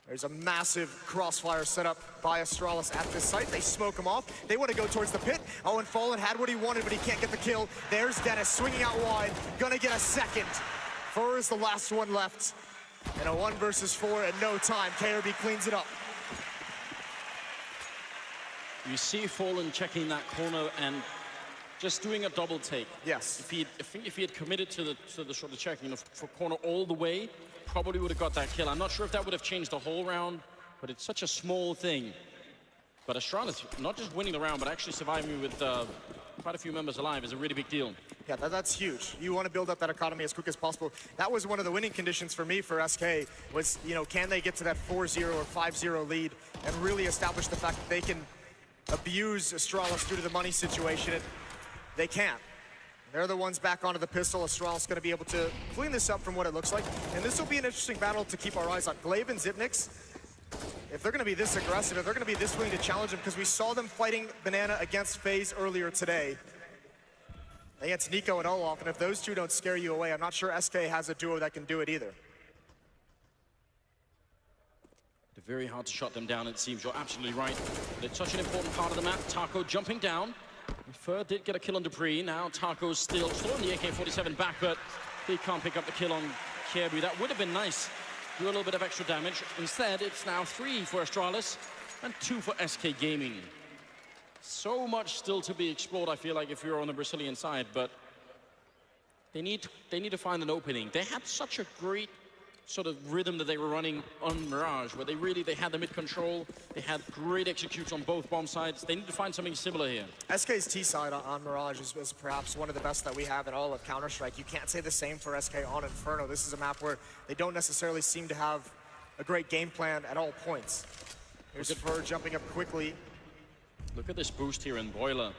There's a massive crossfire set up by Astralis at this site. They smoke him off. They want to go towards the pit. Oh, and Fallen had what he wanted, but he can't get the kill. There's Dennis swinging out wide. Gonna get a second. Fur is the last one left. And a 1 versus 4 at no time. KRB cleans it up. You see Fallen checking that corner and just doing a double take. Yes. I think if he had committed to the sort of checking for corner all the way, probably would have got that kill. I'm not sure if that would have changed the whole round, but it's such a small thing. But Astralis, not just winning the round, but actually surviving with quite a few members alive is a really big deal. Yeah, that's huge. You want to build up that economy as quick as possible. That was one of the winning conditions for me for SK was, you know, can they get to that 4-0 or 5-0 lead and really establish the fact that they can abuse Astralis due to the money situation? And they can't. They're the ones back onto the pistol. Astralis going to be able to clean this up from what it looks like. And this will be an interesting battle to keep our eyes on. Glaive and Zipnix, if they're going to be this aggressive, if they're going to be this willing to challenge them, because we saw them fighting Banana against FaZe earlier today, against Nico and Olaf, and if those two don't scare you away, I'm not sure SK has a duo that can do it either. They're very hard to shut them down, it seems. You're absolutely right. But it's such an important part of the map. Taco jumping down. Fur did get a kill on Dupree. Now Taco's still on the AK-47 back, but he can't pick up the kill on KRB. That would have been nice. Do a little bit of extra damage. Instead, it's now 3 for Astralis and 2 for SK Gaming. So much still to be explored, I feel like, if you're on the Brazilian side, but they need to find an opening. They had such a great sort of rhythm that they were running on Mirage, where they had the mid control, they had great execution on both bomb sides. They need to find something similar here. SK's T side on Mirage is perhaps one of the best that we have in all of Counter-Strike. You can't say the same for SK on Inferno. This is a map where they don't necessarily seem to have a great game plan at all points. Here's Fur jumping up quickly. Look at this boost here in Boiler.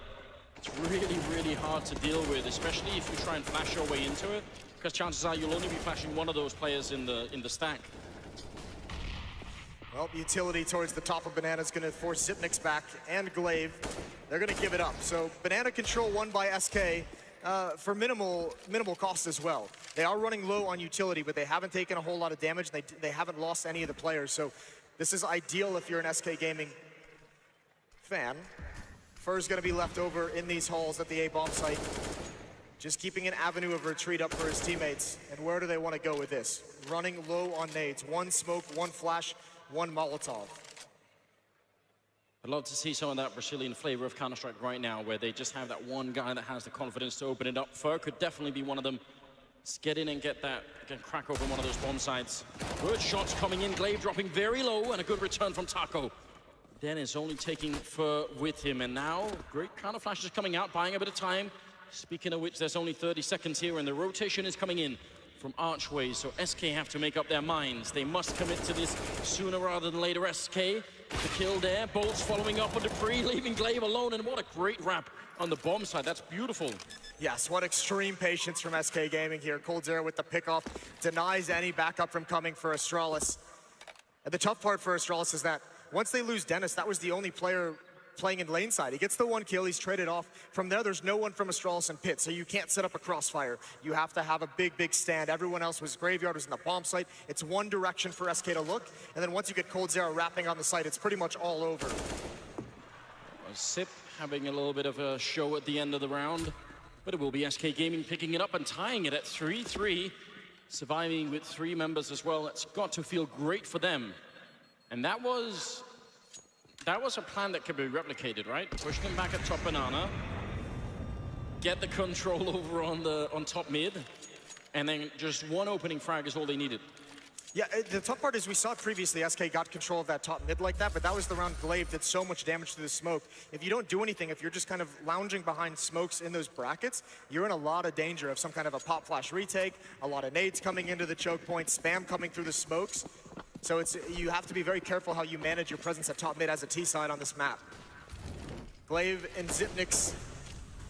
It's really, really hard to deal with, especially if you try and flash your way into it, because chances are you'll only be flashing one of those players in the stack. Well, utility towards the top of Banana is going to force Zipnix back and Glaive. They're going to give it up. So Banana control won by SK. for minimal cost as well. They are running low on utility, but they haven't taken a whole lot of damage. They haven't lost any of the players, so this is ideal if you're an SK Gaming fan. Fur's gonna be left over in these halls at the A bomb site, just keeping an avenue of retreat up for his teammates. And where do they want to go with this? Running low on nades. One smoke, one flash, one Molotov. I'd love to see some of that Brazilian flavor of Counter-Strike right now, where they just have that one guy that has the confidence to open it up. Fur could definitely be one of them. Let's get in and get crack open one of those bomb sites. Good shots coming in. Glaive dropping very low, and a good return from Taco. Dennis only taking Fur with him, and now great counter flashes coming out, buying a bit of time. Speaking of which, there's only 30 seconds here, and the rotation is coming in from Archways, so SK have to make up their minds. They must commit to this sooner rather than later. SK, the kill there. Bolts following up on Dupree, leaving Glaive alone, and what a great wrap on the bomb side. That's beautiful. Yes, what extreme patience from SK Gaming here. coldzera with the pickoff, denies any backup from coming for Astralis. And the tough part for Astralis is that once they lose Dennis, that was the only player playing in lane side. He gets the one kill, he's traded off. From there, there's no one from Astralis in pit, so you can't set up a crossfire. You have to have a big stand. Everyone else was graveyard, was in the bomb site. It's one direction for SK to look, and then once you get coldzera wrapping on the site, it's pretty much all over. Sip having a little bit of a show at the end of the round, but it will be SK Gaming picking it up and tying it at 3-3, surviving with 3 members as well. It's got to feel great for them. And that was a plan that could be replicated, right? Push them back at top banana, get the control over on top mid, and then just one opening frag is all they needed. Yeah, the tough part is we saw previously SK got control of that top mid like that, but that was the round Glaive did so much damage to the smoke. If you don't do anything, if you're just kind of lounging behind smokes in those brackets, you're in a lot of danger of some kind of a pop flash retake, a lot of nades coming into the choke point, spam coming through the smokes. So you have to be very careful how you manage your presence at top mid as a T-side on this map. Glaive and Zipnix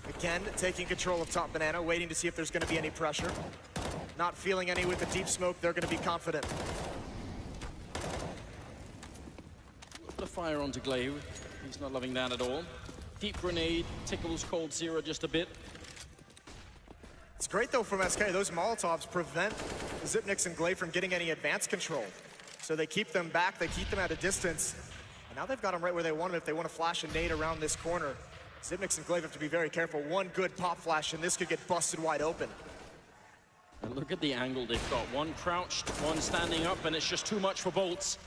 again taking control of top banana, waiting to see if there's going to be any pressure. Not feeling any with the deep smoke, they're going to be confident. Put the fire onto Glaive. He's not loving that at all. Deep grenade tickles coldzera just a bit. It's great though from SK. Those Molotovs prevent Zipnix and Glaive from getting any advance control. So they keep them back, they keep them at a distance. And now they've got them right where they want them if they want to flash a nade around this corner. Zipnix and Glaive have to be very careful. One good pop flash and this could get busted wide open. And look at the angle they've got. One crouched, one standing up, and it's just too much for Bolts.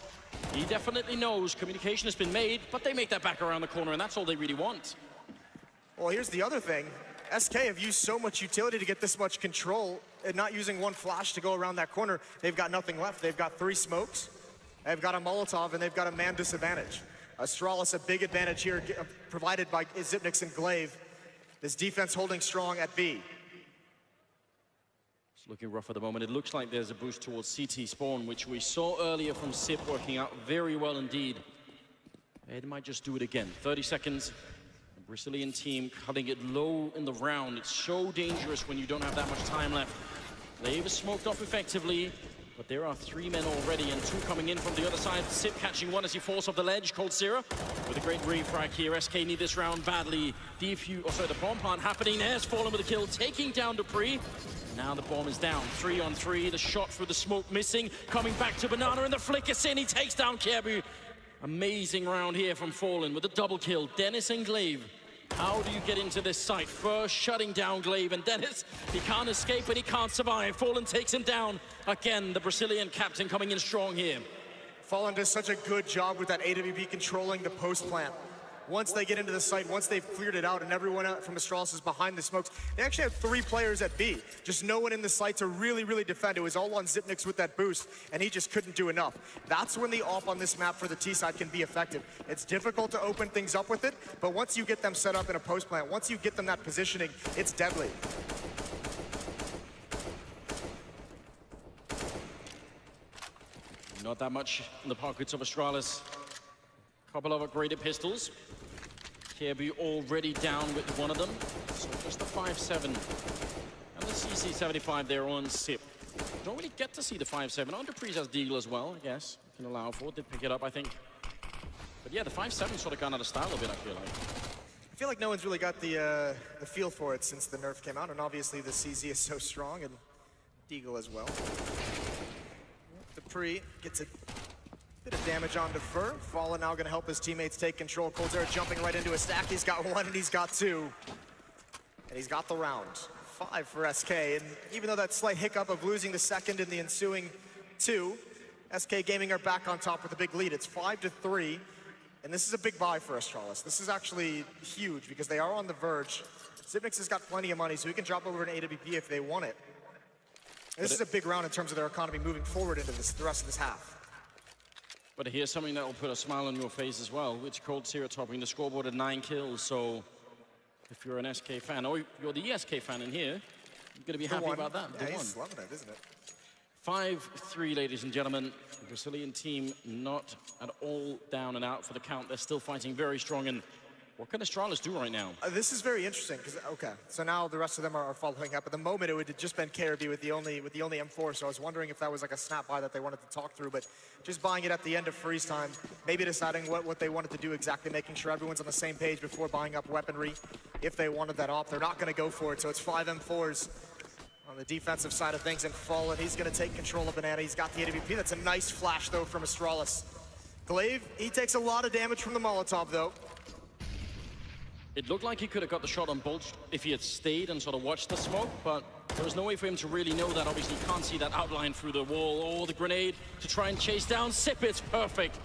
He definitely knows communication has been made, but they make that back around the corner, and that's all they really want. Well, here's the other thing. SK have used so much utility to get this much control, and not using one flash to go around that corner, they've got nothing left. They've got 3 smokes, they've got a Molotov, and they've got a man disadvantage. Astralis, a big advantage here, provided by Zipnix and Glaive. This defense holding strong at B. It's looking rough at the moment. It looks like there's a boost towards CT spawn, which we saw earlier from Sip working out very well indeed. It might just do it again. 30 seconds. The Brazilian team cutting it low in the round. It's so dangerous when you don't have that much time left. Glaive is smoked off effectively, but there are 3 men already and 2 coming in from the other side. Sip catching one as he falls off the ledge. coldzera with a great refrag here. SK need this round badly. The bomb plant happening. There's Fallen with a kill, taking down Dupree. Now the bomb is down. 3 on 3. The shot through the smoke missing. Coming back to Banana, and the flick is in. He takes down Kerbu. Amazing round here from Fallen with a double kill. Dennis and Glaive. How do you get into this site? First shutting down Glaive, and Dennis, he can't escape and he can't survive. Fallen takes him down. Again, the Brazilian captain coming in strong here. Fallen does such a good job with that AWP controlling the post plant. Once they get into the site, once they've cleared it out and everyone out from Astralis is behind the smokes, they actually have 3 players at B. Just no one in the site to really defend. It was all on Zipnix with that boost, and he just couldn't do enough. That's when the AWP on this map for the T side can be effective. It's difficult to open things up with it, but once you get them set up in a post plant, once you get them that positioning, it's deadly. Not that much in the pockets of Astralis. Couple of upgraded pistols. Kerbu already down with one of them. So just the 5.7 and the CC75 there on Sip. Don't really get to see the 5.7. On Dupree's has Deagle as well, I guess. You can allow for it. Did pick it up, I think. But yeah, the 5.7 sort of gone out of style a bit, I feel like. feel like no one's really got the feel for it since the nerf came out, and obviously the CZ is so strong, and Deagle as well. Dupree gets a bit of damage on Defer. Fala now gonna help his teammates take control. coldzera jumping right into a stack. He's got one and he's got two. And he's got the round. 5 for SK, and even though that slight hiccup of losing the second in the ensuing 2, SK Gaming are back on top with a big lead. It's 5-3, and this is a big buy for Astralis. This is actually huge because they are on the verge. Xyp9x has got plenty of money, so he can drop over an AWP if they want it. This is a big round in terms of their economy moving forward into the rest of this half. But here's something that will put a smile on your face as well, which coldzera topping the scoreboard at 9 kills, so if you're an SK fan, or you're the ESK fan in here, you're going to be happy about that. Yeah, he's loving it, isn't it? 5-3, ladies and gentlemen. The Brazilian team not at all down and out for the count. They're still fighting very strong. And what can Astralis do right now? This is very interesting because, okay, so now the rest of them are following up. At the moment, it would have just been KRB with the only M4, so I was wondering if that was like a snap buy that they wanted to talk through, but just buying it at the end of freeze time, maybe deciding what they wanted to do exactly, making sure everyone's on the same page before buying up weaponry. If they wanted that off, they're not going to go for it, so it's 5 M4s on the defensive side of things, and Fallen, he's going to take control of Banana. He's got the AWP. That's a nice flash, though, from Astralis. Glaive, he takes a lot of damage from the Molotov, though. It looked like he could have got the shot on Bolt if he had stayed and sort of watched the smoke, but there was no way for him to really know that. Obviously, you can't see that outline through the wall or the grenade to try and chase down Xyp9x. It's perfect.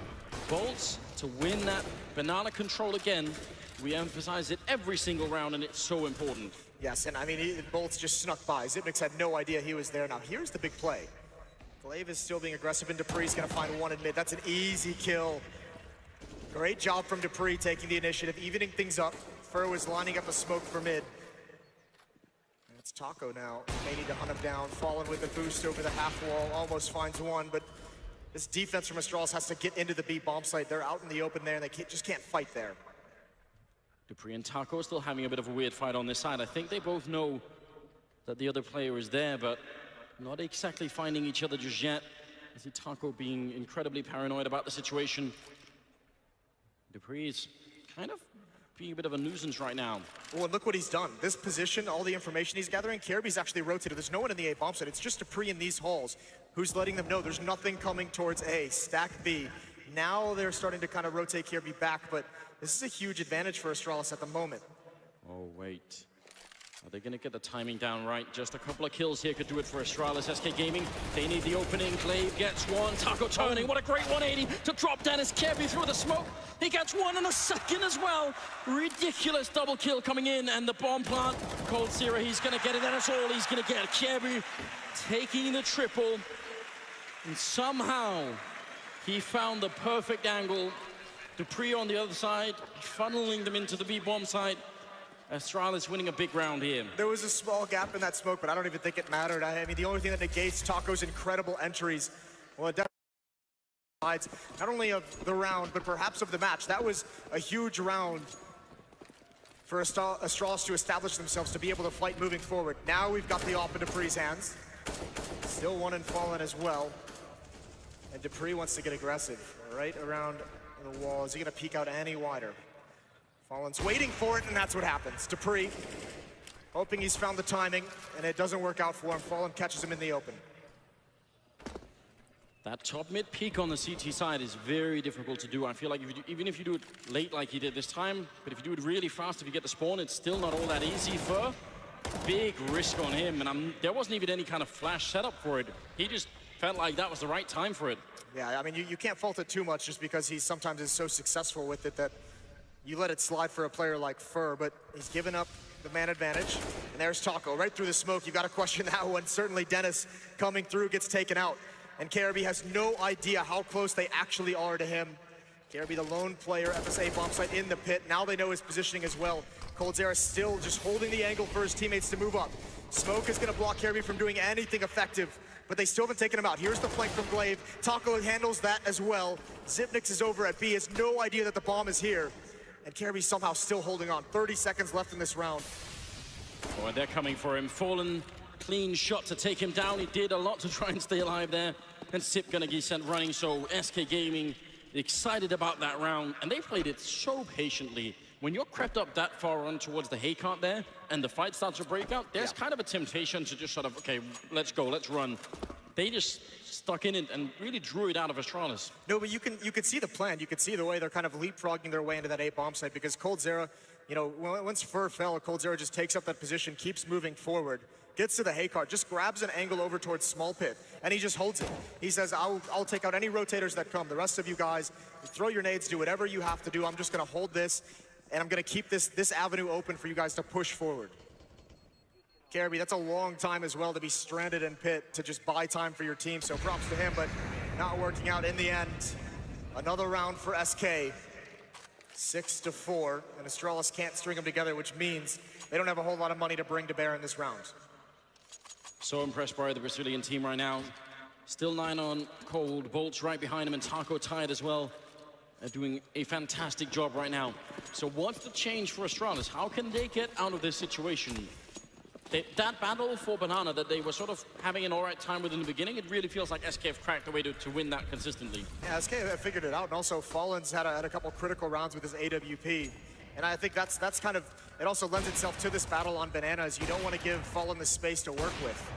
Bolts to win that banana control again. We emphasize it every single round, and it's so important. Yes, and I mean, Bolts just snuck by. Xyp9x had no idea he was there. Now, here's the big play. Glaive is still being aggressive, and Dupree's going to find one in mid. That's an easy kill. Great job from Dupree taking the initiative, evening things up. Fur was lining up a smoke for mid. And it's Taco now. May need to hunt him down. Fallen with a boost over the half wall. Almost finds one, but this defense from Astralis has to get into the B bomb site. They're out in the open there, and they just can't fight there. Dupree and Taco are still having a bit of a weird fight on this side. I think they both know that the other player is there, but not exactly finding each other just yet. I see Taco being incredibly paranoid about the situation. Dupree is kind of being a bit of a nuisance right now. Well, and look what he's done. This position, all the information he's gathering, KRB's actually rotated. There's no one in the A bomb site. It's just Dupree in these halls who's letting them know there's nothing coming towards A. Stack B. Now they're starting to kind of rotate KRB back, but this is a huge advantage for Astralis at the moment. Oh, wait. Are they going to get the timing down right? Just a couple of kills here could do it for Astralis. SK Gaming, they need the opening. Glaive gets one. Taco turning. What a great 180 to drop Dennis KRB through the smoke. He gets one in a second as well. Ridiculous double kill coming in, and the bomb plant. coldzera, he's going to get it, and that's all he's going to get. KRB taking the triple, and somehow he found the perfect angle. Dupree on the other side, funneling them into the B bomb site. Astralis winning a big round here. There was a small gap in that smoke, but I don't even think it mattered. I mean, the only thing that negates Taco's incredible entries, well, it definitely not only of the round, but perhaps of the match. That was a huge round for Astralis to establish themselves, to be able to fight moving forward. Now we've got the off in Dupree's hands. Still one in Fallen as well. And Dupree wants to get aggressive, right around the wall. Is he gonna peek out any wider? Fallen's waiting for it, and that's what happens. Dupree, hoping he's found the timing, and it doesn't work out for him. Fallen catches him in the open. That top mid peak on the CT side is very difficult to do. I feel like even if you do it late like he did this time, but if you do it really fast, if you get the spawn, it's still not all that easy. For big risk on him, and there wasn't even any kind of flash setup for it. He just felt like that was the right time for it. Yeah, I mean, you can't fault it too much just because he sometimes is so successful with it that you let it slide for a player like Fur, but he's given up the man advantage. And there's Taco right through the smoke. You got to question that one. Certainly Dennis coming through gets taken out. And KRB has no idea how close they actually are to him. KRB, the lone player at this A bomb site in the pit. Now they know his positioning as well. coldzera still just holding the angle for his teammates to move up. Smoke is going to block KRB from doing anything effective, but they still haven't taken him out. Here's the flank from Glaive. Taco handles that as well. Xyp9x is over at B. He has no idea that the bomb is here. And KRB somehow still holding on. 30 seconds left in this round. Oh, and they're coming for him. Fallen, clean shot to take him down. He did a lot to try and stay alive there. And Xyp9x gonna get sent running, so SK Gaming excited about that round, and they played it so patiently. When you're crept up that far on towards the hay cart there, and the fight starts to break out, there's kind of a temptation to just sort of, okay, let's go, let's run. They just stuck in it and really drew it out of Astralis. No, but you could see the plan. You could see the way they're kind of leapfrogging their way into that A bomb site, because coldzera, you know, once Fur fell, coldzera just takes up that position, keeps moving forward, gets to the hay cart, just grabs an angle over towards small pit, and he just holds it. He says, I'll take out any rotators that come. The rest of you guys, throw your nades, do whatever you have to do. I'm just going to hold this, and I'm going to keep this avenue open for you guys to push forward. Careby, that's a long time as well to be stranded in pit, to just buy time for your team, so props to him, but not working out in the end. Another round for SK. 6-4, and Astralis can't string them together, which means they don't have a whole lot of money to bring to bear in this round. So impressed by the Brazilian team right now. Still 9 on Cold, Bolts right behind him, and Taco tied as well. They're doing a fantastic job right now. So what's the change for Astralis? How can they get out of this situation? That battle for Banana that they were sort of having an all right time with in the beginning, it really feels like SK have cracked the way to win that consistently. Yeah, SK have figured it out, and also Fallen's had a couple critical rounds with his AWP. And I think that's kind of, it also lends itself to this battle on Bananas. You don't want to give Fallen the space to work with.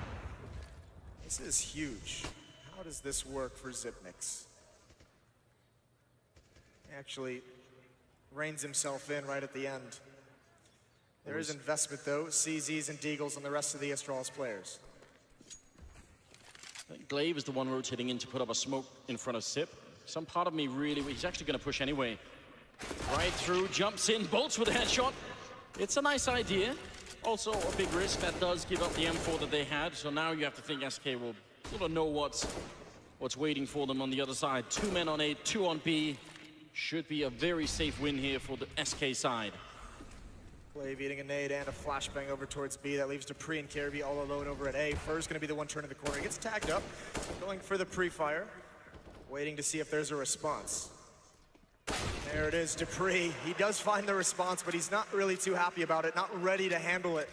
This is huge. How does this work for Xyp9x? He actually reins himself in right at the end. There is investment, though. CZs and Deagles on the rest of the Astralis players. I think Glaive is the one rotating in to put up a smoke in front of Sip. Some part of me really, he's actually going to push anyway. Right through, jumps in, Bolts with a headshot. It's a nice idea. Also a big risk. That does give up the M4 that they had. So now you have to think SK will sort of know what's waiting for them on the other side. 2 men on A, 2 on B. Should be a very safe win here for the SK side. Glaive eating a nade and a flashbang over towards B. That leaves Dupree and Careby all alone over at A. Fur's going to be the one turning the corner. He gets tagged up, going for the pre-fire, waiting to see if there's a response. There it is, Dupree. He does find the response, but he's not really too happy about it, not ready to handle it.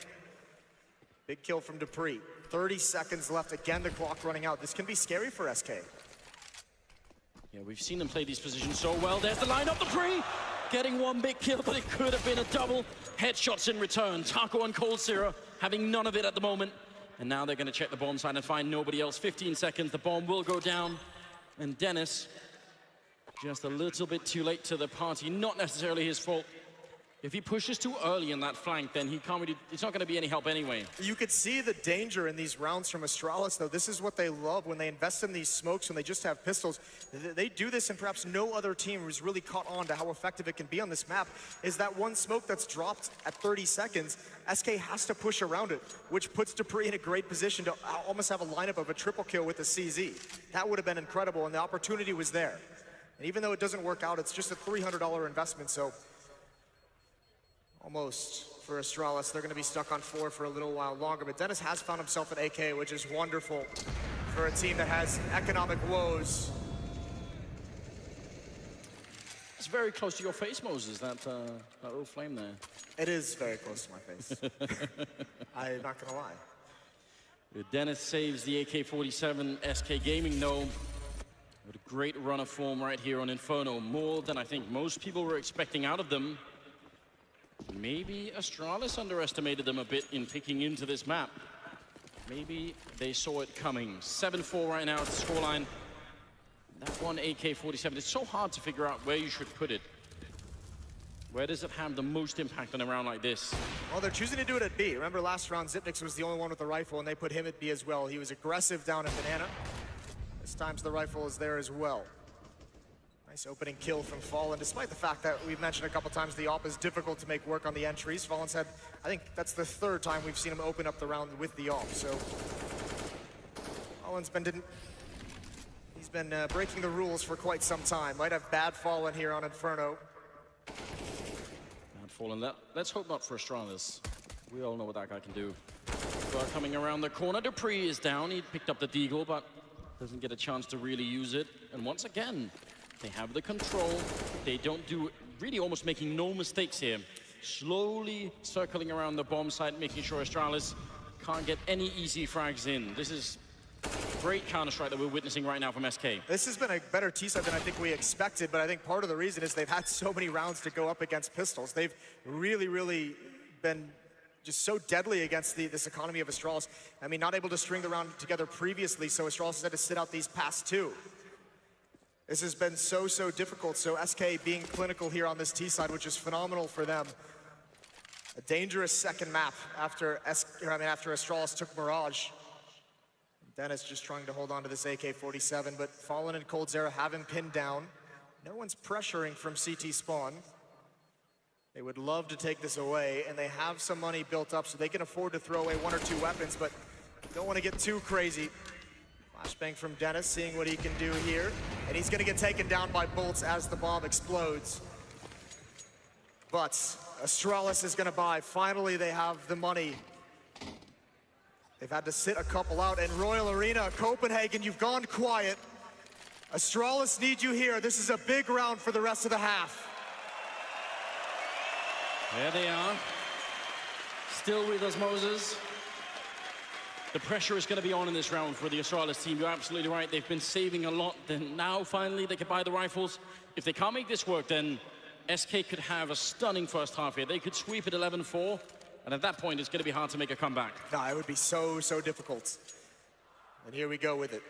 Big kill from Dupree. 30 seconds left. Again, the clock running out. This can be scary for SK. Yeah, we've seen them play these positions so well. There's the lineup, Dupree! Getting one big kill, but it could have been a double. Headshots in return. Taco and coldzera having none of it at the moment. And now they're going to check the bomb side and find nobody else. 15 seconds, the bomb will go down. And Dennis, just a little bit too late to the party. Not necessarily his fault. If he pushes too early in that flank, then he can't really, it's not going to be any help anyway. You could see the danger in these rounds from Astralis, though. This is what they love when they invest in these smokes, when they just have pistols. They do this, and perhaps no other team who's really caught on to how effective it can be on this map is that one smoke that's dropped at 30 seconds. SK has to push around it, which puts Dupree in a great position to almost have a lineup of a triple kill with the CZ. That would have been incredible, and the opportunity was there. And even though it doesn't work out, it's just a $300 investment, so almost for Astralis. They're going to be stuck on 4 for a little while longer, but Dennis has found himself an AK, which is wonderful for a team that has economic woes. It's very close to your face, Moses, that little flame there. It is very close to my face. I'm not going to lie. Dennis saves the AK-47. SK Gaming, though, with a great run of form right here on Inferno. More than I think most people were expecting out of them. Maybe Astralis underestimated them a bit in picking into this map. Maybe they saw it coming. 7-4 right now at the scoreline. That one AK-47, it's so hard to figure out where you should put it. Where does it have the most impact on a round like this? Well, they're choosing to do it at B. Remember last round, Xyp9x was the only one with the rifle, and they put him at B as well. He was aggressive down at Banana. This time the rifle is there as well. Nice opening kill from Fallen, despite the fact that we've mentioned a couple times the AWP is difficult to make work on the entries. Fallen said, I think that's the 3rd time we've seen him open up the round with the AWP. So Fallen's been breaking the rules for quite some time. Might have bad Fallen here on Inferno. Bad Fallen. Let's hope not for Astralis. We all know what that guy can do. But coming around the corner, Dupree is down. He picked up the Deagle, but doesn't get a chance to really use it. And once again, they have the control. They don't do, really almost making no mistakes here. Slowly circling around the bomb site, making sure Astralis can't get any easy frags in. This is great counter-strike that we're witnessing right now from SK. This has been a better T-side than I think we expected, but I think part of the reason is they've had so many rounds to go up against pistols. They've really been just so deadly against this economy of Astralis. I mean, not able to string the round together previously, so Astralis has had to sit out these past two. This has been so difficult, so SK being clinical here on this T-side, which is phenomenal for them. A dangerous second map after Astralis took Mirage. Dennis just trying to hold on to this AK-47, but Fallen and coldzera have him pinned down. No one's pressuring from CT spawn. They would love to take this away, and they have some money built up so they can afford to throw away one or two weapons, but don't want to get too crazy. Flashbang from Dennis, seeing what he can do here, and he's going to get taken down by bolts as the bomb explodes. But Astralis is going to buy. Finally, they have the money. They've had to sit a couple out, and Royal Arena, Copenhagen, you've gone quiet. Astralis need you here. This is a big round for the rest of the half. There they are. Still with us, Moses. The pressure is going to be on in this round for the Astralis team. You're absolutely right. They've been saving a lot. Then now, finally, they can buy the rifles. If they can't make this work, then SK could have a stunning first half here. They could sweep at 11-4. And at that point, it's going to be hard to make a comeback. No, it would be so difficult. And here we go with it.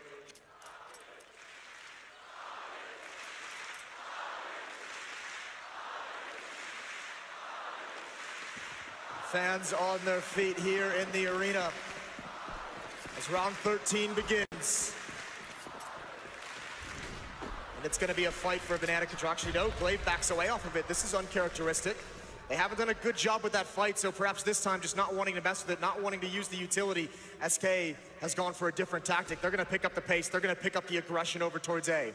Fans on their feet here in the arena as round 13 begins. And it's going to be a fight for banana control. Actually, no, Glaive backs away off of it. This is uncharacteristic. They haven't done a good job with that fight, so perhaps this time just not wanting to mess with it, not wanting to use the utility. SK has gone for a different tactic. They're going to pick up the pace. They're going to pick up the aggression over towards A.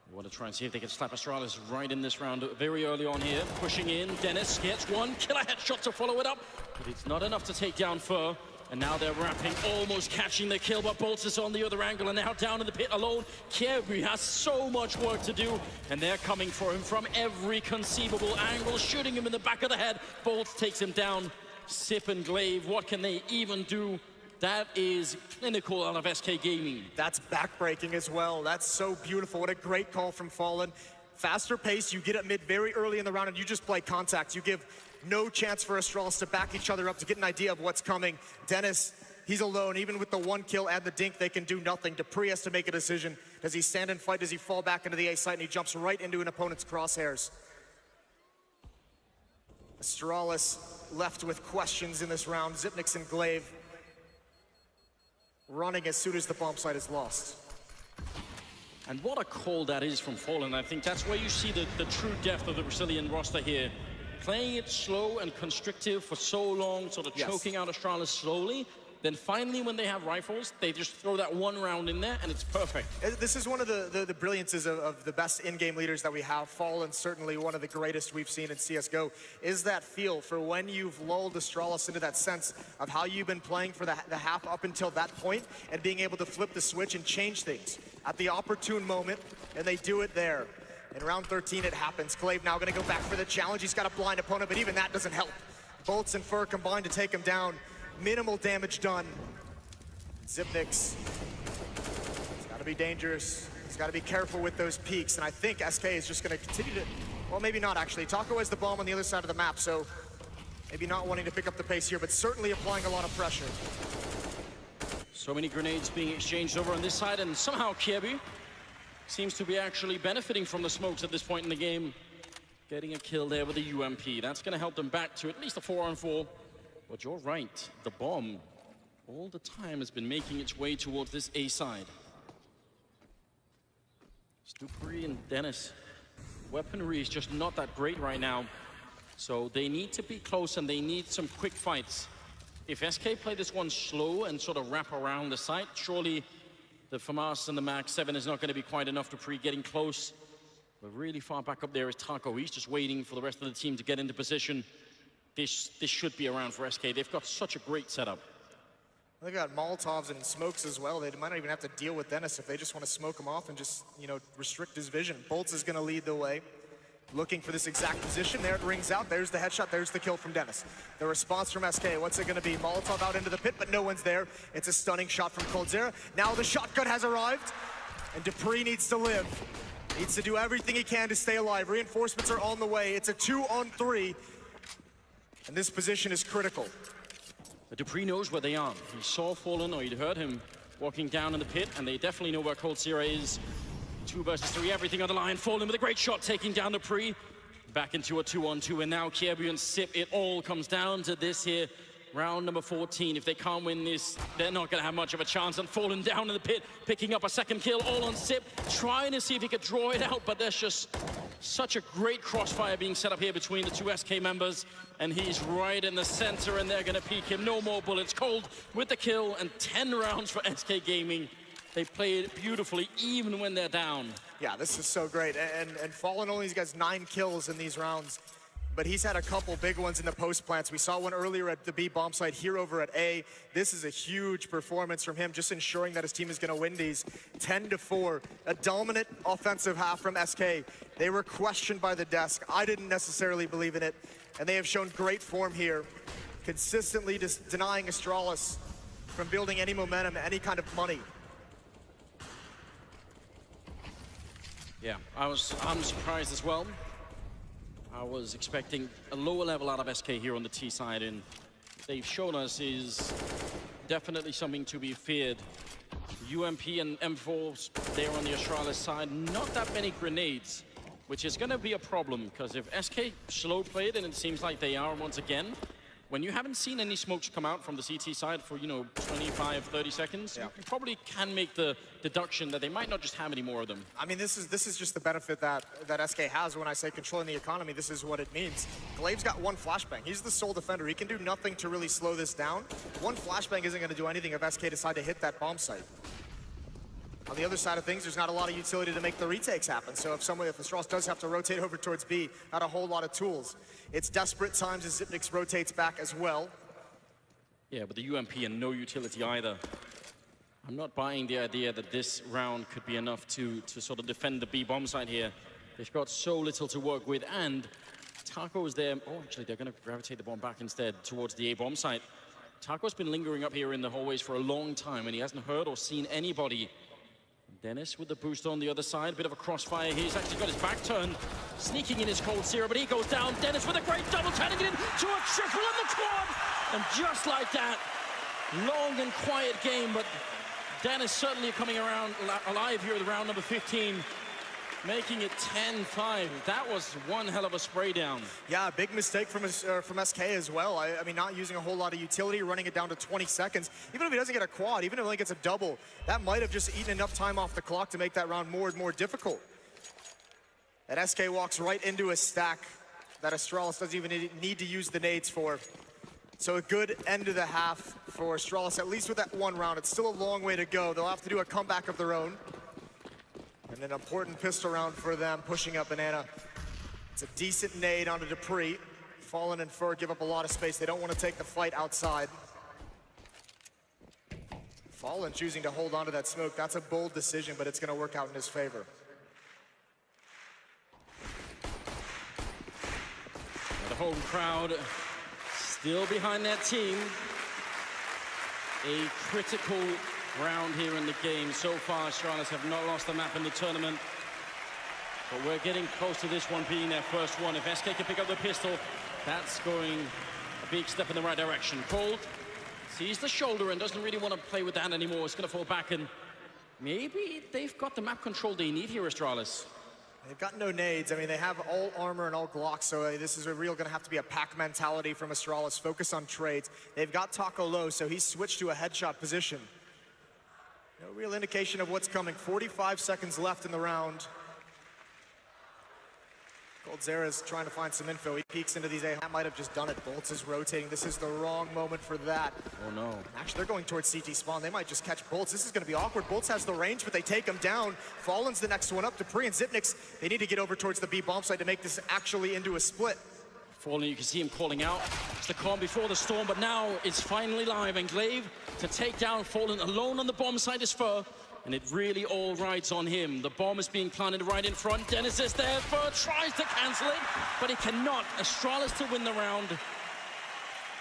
We want to try and see if they can slap Astralis right in this round very early on here. Pushing in, Dennis gets one killer headshot to follow it up, but it's not enough to take down Fur. And now they're wrapping, almost catching the kill, but Bolts is on the other angle and now down in the pit alone. Kievi has so much work to do, and they're coming for him from every conceivable angle, shooting him in the back of the head. Bolts takes him down. Sip and Glaive, what can they even do? That is clinical out of SK Gaming. That's backbreaking as well. That's so beautiful. What a great call from Fallen. Faster pace, you get at mid very early in the round and you just play contact. You give no chance for Astralis to back each other up to get an idea of what's coming. Dennis, he's alone. Even with the one kill and the dink, they can do nothing. Dupree has to make a decision. Does he stand and fight? Does he fall back into the A site? And he jumps right into an opponent's crosshairs. Astralis left with questions in this round. Zipnix and Glaive running as soon as the bomb site is lost. And what a call that is from Fallen. I think that's where you see the true depth of the Brazilian roster here. Playing it slow and constrictive for so long, sort of choking out Astralis slowly. Then finally, when they have rifles, they just throw that one round in there, and it's perfect. This is one of the brilliances of the best in-game leaders that we have. Fallen, certainly one of the greatest we've seen in CSGO, is that feel for when you've lulled Astralis into that sense of how you've been playing for the half up until that point, and being able to flip the switch and change things at the opportune moment, and they do it there. In round 13, it happens. Glaive now going to go back for the challenge. He's got a blind opponent, but even that doesn't help. Bolts and Fur combined to take him down. Minimal damage done. Zipnix, he's got to be dangerous. He's got to be careful with those peaks, and I think SK is just going to continue to, well, maybe not actually. Taco has the bomb on the other side of the map, so maybe not wanting to pick up the pace here, but certainly applying a lot of pressure. So many grenades being exchanged over on this side, and somehow Kiebi seems to be actually benefiting from the smokes at this point in the game. Getting a kill there with the UMP. That's going to help them back to at least a 4-on-4. But you're right, the bomb all the time has been making its way towards this A side. Dupree and Dennis, weaponry is just not that great right now. So they need to be close and they need some quick fights. If SK play this one slow and sort of wrap around the site, surely the FAMAS and the Max 7 is not going to be quite enough. Dupree getting close. But really far back up there is Taco. He's just waiting for the rest of the team to get into position. This should be around for SK. They've got such a great setup. They've got Molotovs and smokes as well. They might not even have to deal with Dennis if they just want to smoke him off and just, you know, restrict his vision. Bolts is going to lead the way. looking for this exact position. There it rings out. There's the headshot. There's the kill from Dennis. The response from SK, what's it going to be? Molotov out into the pit, but no one's there. It's a stunning shot from coldzera. Now the shotgun has arrived, and dupreeh needs to live. Needs to do everything he can to stay alive. Reinforcements are on the way. It's a 2-on-3, and this position is critical. But dupreeh knows where they are. He saw Fallen, or he'd heard him walking down in the pit, and they definitely know where coldzera is. 2 versus 3, everything on the line. Fallen with a great shot, taking down dupreeh. Back into a 2-on-2, and now Kjaerbye and Sip, it all comes down to this here. Round number 14. If they can't win this, they're not going to have much of a chance. And Fallen down in the pit, picking up a second kill, all on Sip, trying to see if he could draw it out, but there's just such a great crossfire being set up here between the 2 SK members, and he's right in the center, and they're going to peek him. No more bullets. Cold with the kill, and 10 rounds for SK Gaming. They play it beautifully, even when they're down. Yeah, this is so great. And Fallen only has 9 kills in these rounds, but he's had a couple big ones in the post plants. We saw one earlier at the B bomb site, here over at A. This is a huge performance from him, just ensuring that his team is going to win these 10-4. A dominant offensive half from SK. They were questioned by the desk. I didn't necessarily believe in it, and they have shown great form here, consistently denying Astralis from building any momentum, any kind of money. Yeah, I'm surprised as well. I was expecting a lower level out of SK here on the T side, and they've shown us is definitely something to be feared. UMP and M4 there on the Astralis side, not that many grenades, which is going to be a problem, because if SK slow played, and it seems like they are once again, when you haven't seen any smokes come out from the CT side for, 25, 30 seconds, yeah, you probably can make the deduction that they might not just have any more of them. I mean, this is just the benefit that SK has. When I say controlling the economy, this is what it means. Glaive's got 1 flashbang. He's the sole defender. He can do nothing to really slow this down. 1 flashbang isn't going to do anything if SK decide to hit that bomb site. On the other side of things, there's not a lot of utility to make the retakes happen. So if Astralis does have to rotate over towards B, not a whole lot of tools. It's desperate times as Xyp9x rotates back as well. Yeah, but the UMP and no utility either. I'm not buying the idea that this round could be enough to sort of defend the B bomb site here. They've got so little to work with, and Taco is there. Oh, actually, they're going to gravitate the bomb back instead towards the A bomb site. Taco's been lingering up here in the hallways for a long time, and he hasn't heard or seen anybody. Dennis with the boost on the other side, bit of a crossfire here. He's actually got his back turned, sneaking in his coldzera, but he goes down. Dennis with a great double, turning it into a triple on the quad. And just like that, long and quiet game, but Dennis certainly coming around alive here at round number 15, making it 10-5. That was one hell of a spray down. Yeah, big mistake from SK as well. I mean, not using a whole lot of utility, running it down to 20 seconds. Even if he doesn't get a quad, even if he only gets a double, that might have just eaten enough time off the clock to make that round more and more difficult. And SK walks right into a stack that Astralis doesn't even need to use the nades for. So a good end of the half for Astralis, at least with that 1 round. It's still a long way to go. They'll have to do a comeback of their own. And an important pistol round for them, pushing up Banana. It's a decent nade onto dupreeh. Fallen and Fur give up a lot of space. They don't want to take the fight outside. Fallen choosing to hold on to that smoke. That's a bold decision, but it's going to work out in his favor. The home crowd still behind their team. A critical round here in the game. So far, Astralis have not lost the map in the tournament. But we're getting close to this one being their first one. If SK can pick up the pistol, that's going a big step in the right direction. Cold sees the shoulder and doesn't really want to play with that anymore. It's going to fall back, and maybe they've got the map control they need here, Astralis. They've got no nades. I mean, they have all armor and all Glocks, so this is going to have to be a pack mentality from Astralis. Focus on trades. They've got Taco low, so he's switched to a headshot position. No real indication of what's coming. 45 seconds left in the round. coldzera's trying to find some info. He peeks into these A. That might have just done it. Bolts is rotating. This is the wrong moment for that. Oh, no. Actually, they're going towards CT spawn. They might just catch Bolts. This is going to be awkward. Bolts has the range, but they take him down. Fallen's the next one up. dupreeh and Xyp9x, they need to get over towards the B bomb site to make this actually into a split. Fallen, you can see him calling out. It's the calm before the storm, but now it's finally live. And Glaive to take down Fallen alone on the bomb site is Fur. and it really all rides on him. The bomb is being planted right in front. Dennis is there, tries to cancel it, but he cannot. Astralis to win the round.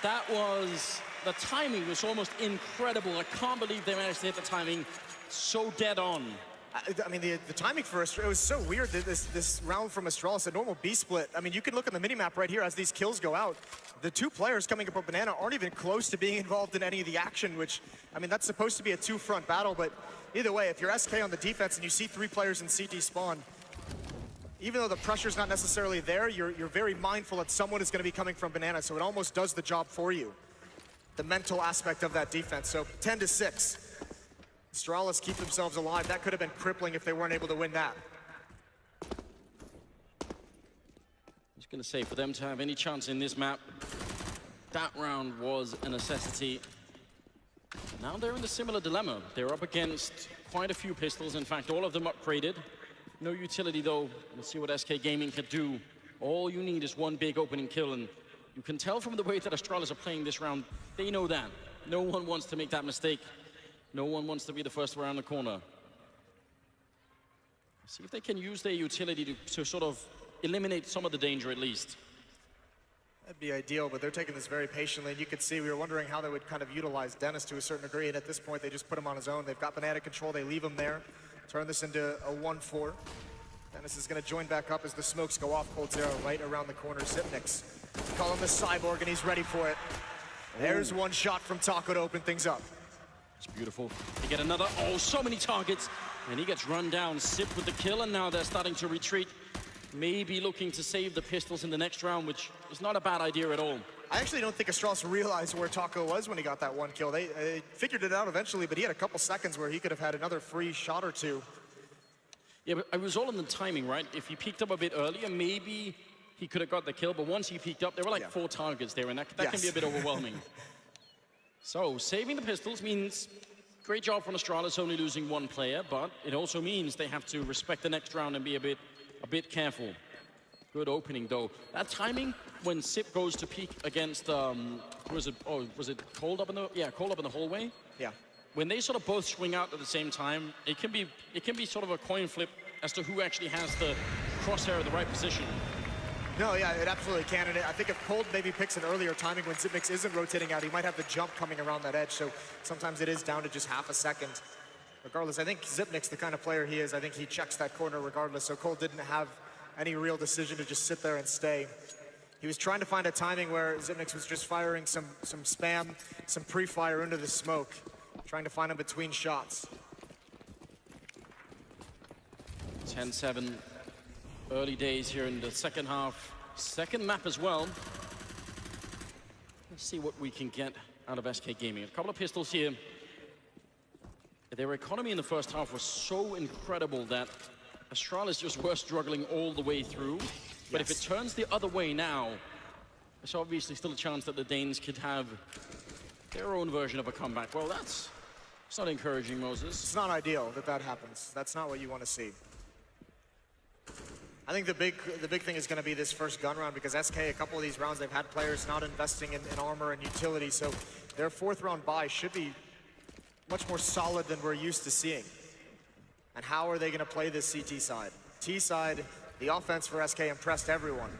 That was, the timing was almost incredible. I can't believe they managed to hit the timing so dead on. I mean, the timing for Astralis, it was so weird that this round from Astralis, a normal B-split. I mean, you can look at the minimap right here as these kills go out. The two players coming up with Banana aren't even close to being involved in any of the action, which, I mean, that's supposed to be a two-front battle, but either way, if you're SK on the defense and you see 3 players in CT spawn, even though the pressure's not necessarily there, you're very mindful that someone is going to be coming from Banana, so it almost does the job for you. The mental aspect of that defense. So 10-6. Astralis keep themselves alive. That could have been crippling if they weren't able to win that. Just going to say, for them to have any chance in this map, that round was a necessity. Now they're in a similar dilemma. They're up against quite a few pistols. In fact, all of them upgraded. No utility, though. We'll see what SK Gaming can do. All you need is one big opening kill, and you can tell from the way that Astralis are playing this round, they know that. No one wants to make that mistake. No one wants to be the first around the corner. See if they can use their utility to sort of eliminate some of the danger at least. That'd be ideal, but they're taking this very patiently. And you could see, we were wondering how they would kind of utilize Dennis to a certain degree. And at this point, they just put him on his own. They've got Banana control. They leave him there. Turn this into a 1-4. Dennis is going to join back up as the smokes go off. coldzera right around the corner. Zipnix. Call him the cyborg, and he's ready for it. There's one shot from Taco to open things up. It's beautiful. They get another, so many targets. And he gets run down, Sip with the kill, and now they're starting to retreat. Maybe looking to save the pistols in the next round, which is not a bad idea at all. I actually don't think Astralis realized where Taco was when he got that one kill. They figured it out eventually, but he had a couple seconds where he could have had another free shot or two. Yeah, but it was all in the timing, right? If he peeked up a bit earlier, maybe he could have got the kill, but once he peeked up, there were like 4 targets there, and that can be a bit overwhelming. So, saving the pistols means great job from Astralis, only losing 1 player, but it also means they have to respect the next round and be a bit careful. Good opening, though. That timing, when Sip goes to peek against, was it Cold up in the, Cold up in the hallway? Yeah. When they sort of both swing out at the same time, it can be sort of a coin flip as to who actually has the crosshair at the right position. No, yeah, it absolutely can. And I think if Cold maybe picks an earlier timing when Zipnix isn't rotating out, he might have the jump coming around that edge. So sometimes it is down to just half a second. Regardless, I think Zipnix, the kind of player he is, I think he checks that corner regardless. So Cold didn't have any real decision to just sit there and stay. He was trying to find a timing where Zipnix was just firing some spam, some pre-fire into the smoke, trying to find him between shots. 10-7. Early days here in the second half. Second map as well. Let's see what we can get out of SK Gaming. A couple of pistols here. Their economy in the first half was so incredible that Astralis just were struggling all the way through. But if it turns the other way now, there's obviously still a chance that the Danes could have their own version of a comeback. Well, it's not encouraging, Moses. It's not ideal that happens. That's not what you want to see. I think the big thing is going to be this first gun round, because SK, a couple of these rounds, they've had players not investing in armor and utility, so their 4th round buy should be much more solid than we're used to seeing. And how are they going to play this CT side? T side, the offense for SK impressed everyone.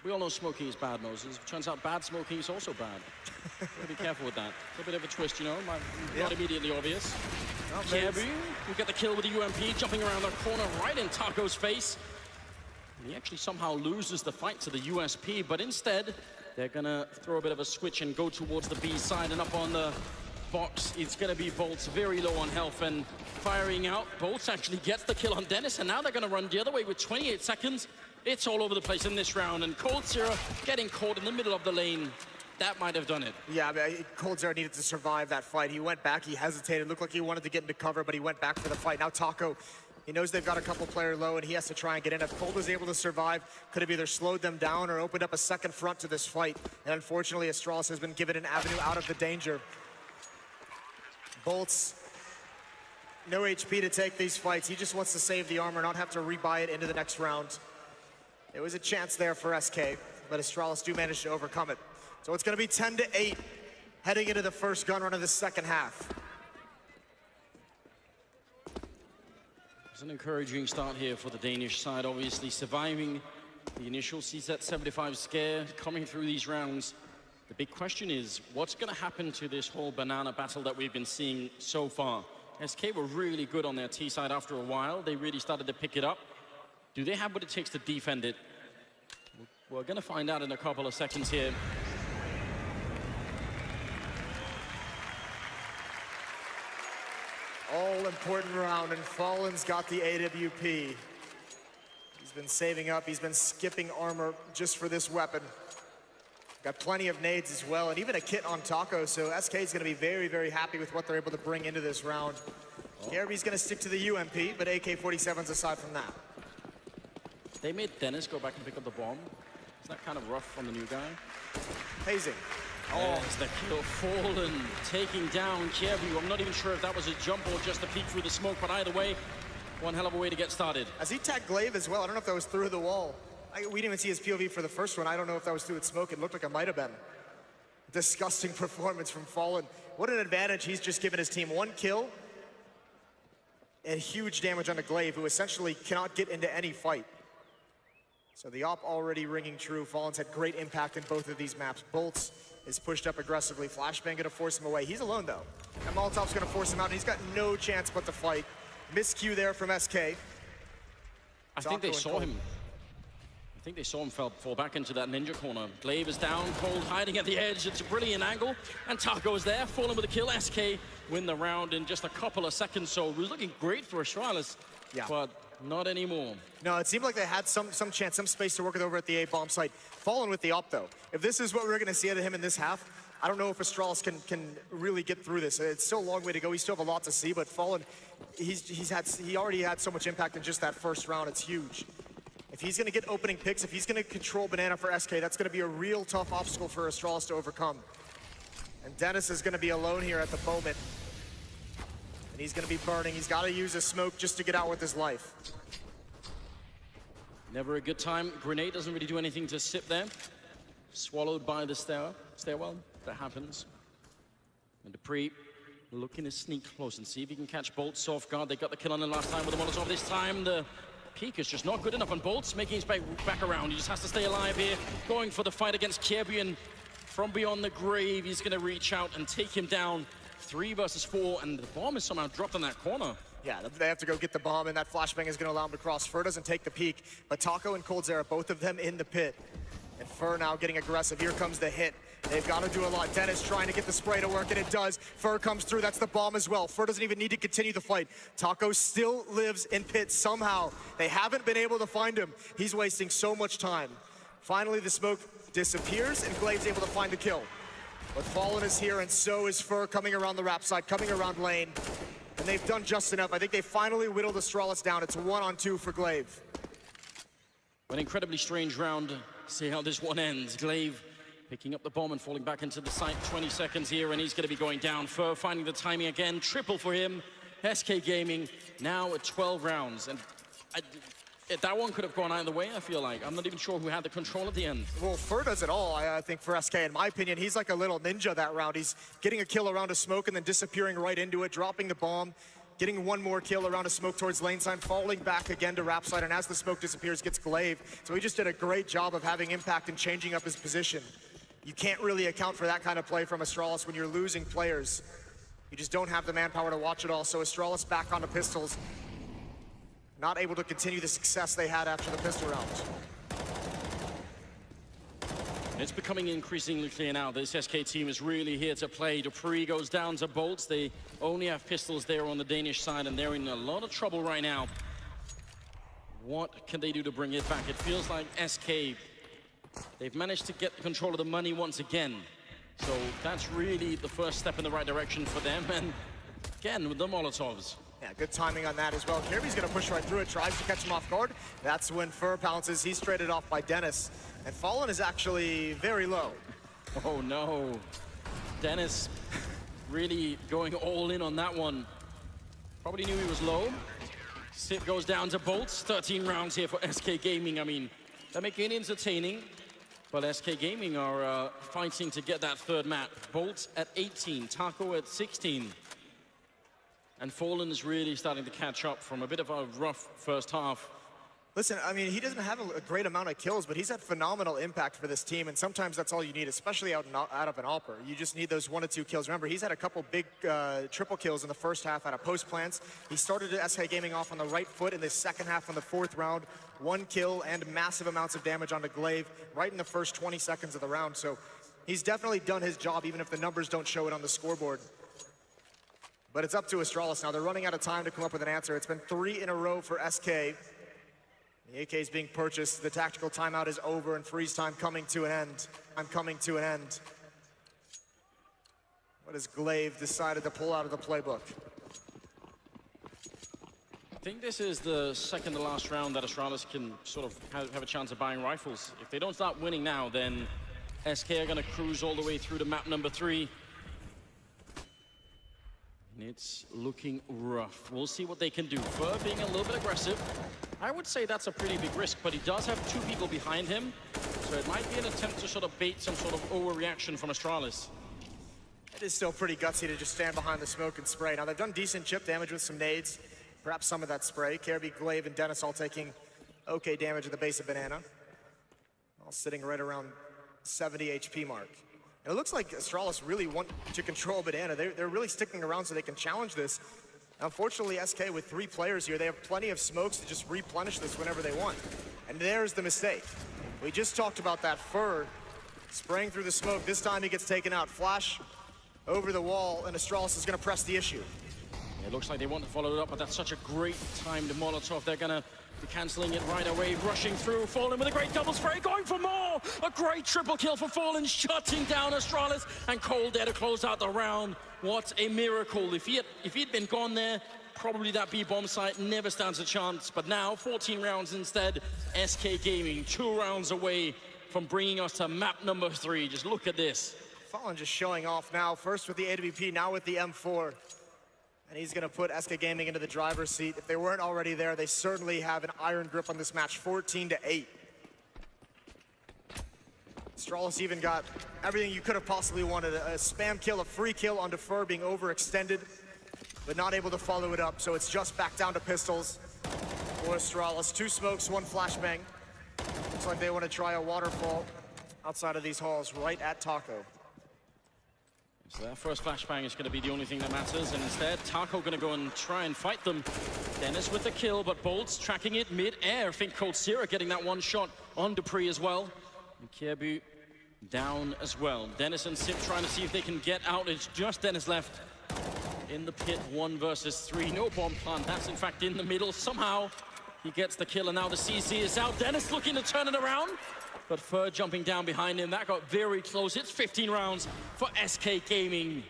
We all know smoking is bad, Moses. Turns out bad smoking is also bad. Gotta be careful with that. A bit of a twist, you know, not immediately obvious. Kerby, we get the kill with the UMP, jumping around the corner right in Taco's face. And he actually somehow loses the fight to the USP, but instead, they're gonna throw a bit of a switch and go towards the B side, and up on the box, it's gonna be Bolts, very low on health and firing out. Bolts actually gets the kill on Dennis, and now they're gonna run the other way with 28 seconds. It's all over the place in this round, and coldzera getting caught in the middle of the lane. That might have done it. Yeah, I mean, coldzera needed to survive that fight. He went back, he hesitated, looked like he wanted to get into cover, but he went back for the fight. Now Taco, he knows they've got a couple player low, and he has to try and get in. If Cold was able to survive, could have either slowed them down or opened up a second front to this fight. And unfortunately, Astralis has been given an avenue out of the danger. Bolts, no HP to take these fights. He just wants to save the armor, not have to rebuy it into the next round. There was a chance there for SK, but Astralis do manage to overcome it. So it's going to be 10-8 heading into the first gun run of the second half. It's an encouraging start here for the Danish side, obviously surviving the initial CZ75 scare, coming through these rounds. The big question is, what's going to happen to this whole banana battle that we've been seeing so far? SK were really good on their T side after a while. They really started to pick it up. Do they have what it takes to defend it? We're going to find out in a couple of seconds here. All-important round, and Fallen's got the AWP. He's been saving up, he's been skipping armor just for this weapon. Got plenty of nades as well, and even a kit on Taco, so SK is gonna be very, very happy with what they're able to bring into this round. KRB's gonna stick to the UMP, but AK-47's aside from that. They made Dennis go back and pick up the bomb. Isn't that kind of rough from the new guy? Hazing. There's the kill. Fallen taking down KRB. I'm not even sure if that was a jump or just a peek through the smoke, but either way, one hell of a way to get started. As he tagged Glaive as well, I don't know if that was through the wall. We didn't even see his POV for the first one. I don't know if that was through its smoke. It looked like it might have been. Disgusting performance from Fallen. What an advantage he's just given his team. One kill and huge damage onto Glaive, who essentially cannot get into any fight. So the op already ringing true. Fallen's had great impact in both of these maps. Bolts is pushed up aggressively. Flashbang gonna force him away. He's alone though. And Molotov's gonna force him out, and he's got no chance but to fight. Miscue there from SK. I think they saw him. I think they saw him fall back into that ninja corner. Glaive is down, Cold hiding at the edge. It's a brilliant angle, and Taco is there, falling with a kill. SK win the round in just a couple of seconds, so it was looking great for Astralis, but not anymore. No, it seemed like they had some chance, some space to work with over at the A-bomb site. Fallen with the op, though. If this is what we're going to see out of him in this half, I don't know if Astralis can really get through this. It's still a long way to go. We still have a lot to see, but Fallen, he already had so much impact in just that first round. It's huge. If he's going to get opening picks, if he's going to control Banana for SK, that's going to be a real tough obstacle for Astralis to overcome. And Dennis is going to be alone here at the moment. And he's going to be burning. He's got to use a smoke just to get out with his life. Never a good time. Grenade doesn't really do anything to sit there. Swallowed by the stairwell. That happens. And Dupree looking to sneak close and see if he can catch Bolts off guard. They got the kill on him last time with the Molotov. This time the peak is just not good enough on Bolts, making his back around. He just has to stay alive here, going for the fight against Kirby, and from beyond the grave, he's gonna reach out and take him down. 3 versus 4, and the bomb is somehow dropped in that corner. Yeah, they have to go get the bomb, and that flashbang is gonna allow him to cross. Fur doesn't take the peak, but Taco and Coldzera, both of them in the pit. And Fur now getting aggressive. Here comes the hit. They've got to do a lot. Dennis trying to get the spray to work, and it does. Fur comes through. That's the bomb as well. Fur doesn't even need to continue the fight. Taco still lives in pit somehow. They haven't been able to find him. He's wasting so much time. Finally, the smoke disappears, and Glaive's able to find the kill. But Fallen is here, and so is Fur coming around the wrap side, coming around lane. And they've done just enough. I think they finally whittled Astralis down. It's 1-on-2 for Glaive. An incredibly strange round. See how this one ends. Glaive picking up the bomb and falling back into the site. 20 seconds here, and he's going to be going down. Fur finding the timing again. Triple for him. SK Gaming now at 12 rounds. And that one could have gone either way, I feel like. I'm not even sure who had the control at the end. Well, Fur does it all, I think, for SK. In my opinion, he's like a little ninja that round. He's getting a kill around a smoke and then disappearing right into it, dropping the bomb, getting one more kill around a smoke towards lane sign, falling back again to wrap side, and as the smoke disappears, gets Glaive. So he just did a great job of having impact and changing up his position. You can't really account for that kind of play from Astralis when you're losing players. You just don't have the manpower to watch it all. So Astralis back onto pistols, not able to continue the success they had after the pistol rounds. It's becoming increasingly clear now this SK team is really here to play. Dupree goes down to Bolts. They only have pistols there on the Danish side, and they're in a lot of trouble right now. What can they do to bring it back? It feels like SK, they've managed to get control of the money once again. So that's really the first step in the right direction for them. And again, with the Molotovs. Yeah, good timing on that as well. Kirby's gonna push right through it, tries to catch him off guard. That's when Fur pounces. He's traded off by Dennis. And Fallen is actually very low. Oh no. Dennis really going all in on that one. Probably knew he was low. Sip goes down to Bolts. 13 rounds here for SK Gaming. I mean, they're making it entertaining, but SK Gaming are fighting to get that third map. Bolts at 18, Taco at 16. And Fallen is really starting to catch up from a bit of a rough first half. Listen, I mean, he doesn't have a great amount of kills, but he's had phenomenal impact for this team, and sometimes that's all you need, especially out of an AWPer. You just need those 1 or 2 kills. Remember, he's had a couple big triple kills in the first half out of post plants. He started SK Gaming off on the right foot in the second half on the 4th round. 1 kill and massive amounts of damage onto Glaive right in the first 20 seconds of the round. So he's definitely done his job, even if the numbers don't show it on the scoreboard. But it's up to Astralis now. They're running out of time to come up with an answer. It's been 3 in a row for SK. The AK is being purchased, the tactical timeout is over, and freeze time coming to an end. What has Glaive decided to pull out of the playbook? I think this is the second to last round that Astralis can sort of have a chance of buying rifles. If they don't start winning now, then SK are going to cruise all the way through to map number 3. And it's looking rough. We'll see what they can do. Fur being a little bit aggressive. I would say that's a pretty big risk, but he does have 2 people behind him. So it might be an attempt to sort of bait some sort of overreaction from Astralis. It is still pretty gutsy to just stand behind the smoke and spray. Now, they've done decent chip damage with some nades. Perhaps some of that spray. Kirby, Glaive, and Dennis all taking okay damage at the base of Banana. All sitting right around 70 HP mark. And it looks like Astralis really want to control Banana. They're really sticking around so they can challenge this. Unfortunately, SK with 3 players here, they have plenty of smokes to just replenish this whenever they want. And there's the mistake. We just talked about that. Fur spraying through the smoke. This time he gets taken out. Flash over the wall, and Astralis is going to press the issue. It looks like they want to follow it up, but that's such a great time to Molotov. They're going to be cancelling it right away, rushing through. Fallen with a great double spray, going for more! A great triple kill for Fallen, shutting down Astralis, and Cold there to close out the round. What a miracle. If he'd been gone there, probably that B-bomb site never stands a chance. But now, 14 rounds instead, SK Gaming, 2 rounds away from bringing us to map number 3. Just look at this. Fallen just showing off now, first with the AWP, now with the M4. And he's going to put SK Gaming into the driver's seat. If they weren't already there, they certainly have an iron grip on this match, 14-8. Astralis even got everything you could have possibly wanted. A spam kill, a free kill onto Fur being overextended, but not able to follow it up. So it's just back down to pistols for Astralis. 2 smokes, 1 flashbang. Looks like they want to try a waterfall outside of these halls, right at Taco. So that first flashbang is going to be the only thing that matters, and instead, Taco going to go and try and fight them. Dennis with the kill, but Bolts tracking it mid-air. I think Cold Sierra getting that 1 shot on Dupree as well. And Kierbu down as well. Dennis and Sip trying to see if they can get out. It's just Dennis left in the pit, 1 versus 3. No bomb plant, that's in fact in the middle. Somehow, he gets the kill, and now the CC is out. Dennis looking to turn it around. But Fur jumping down behind him, that got very close. It's 15 rounds for SK Gaming.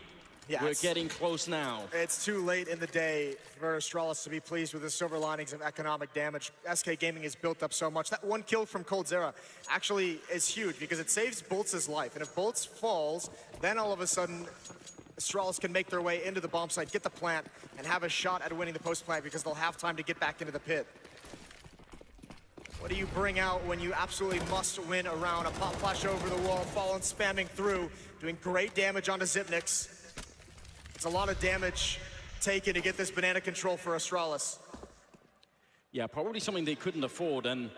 Yeah, we're getting close now. It's too late in the day for Astralis to be pleased with the silver linings of economic damage. SK Gaming has built up so much. That 1 kill from Cold Zera actually is huge because it saves Bolts' life. And if Bolts falls, then all of a sudden, Astralis can make their way into the bomb site, get the plant, and have a shot at winning the post plant because they'll have time to get back into the pit. What do you bring out when you absolutely must win a round? A pop flash over the wall, Fallen spamming through, doing great damage onto Zipnix. It's a lot of damage taken to get this banana control for Astralis. Yeah, probably something they couldn't afford, and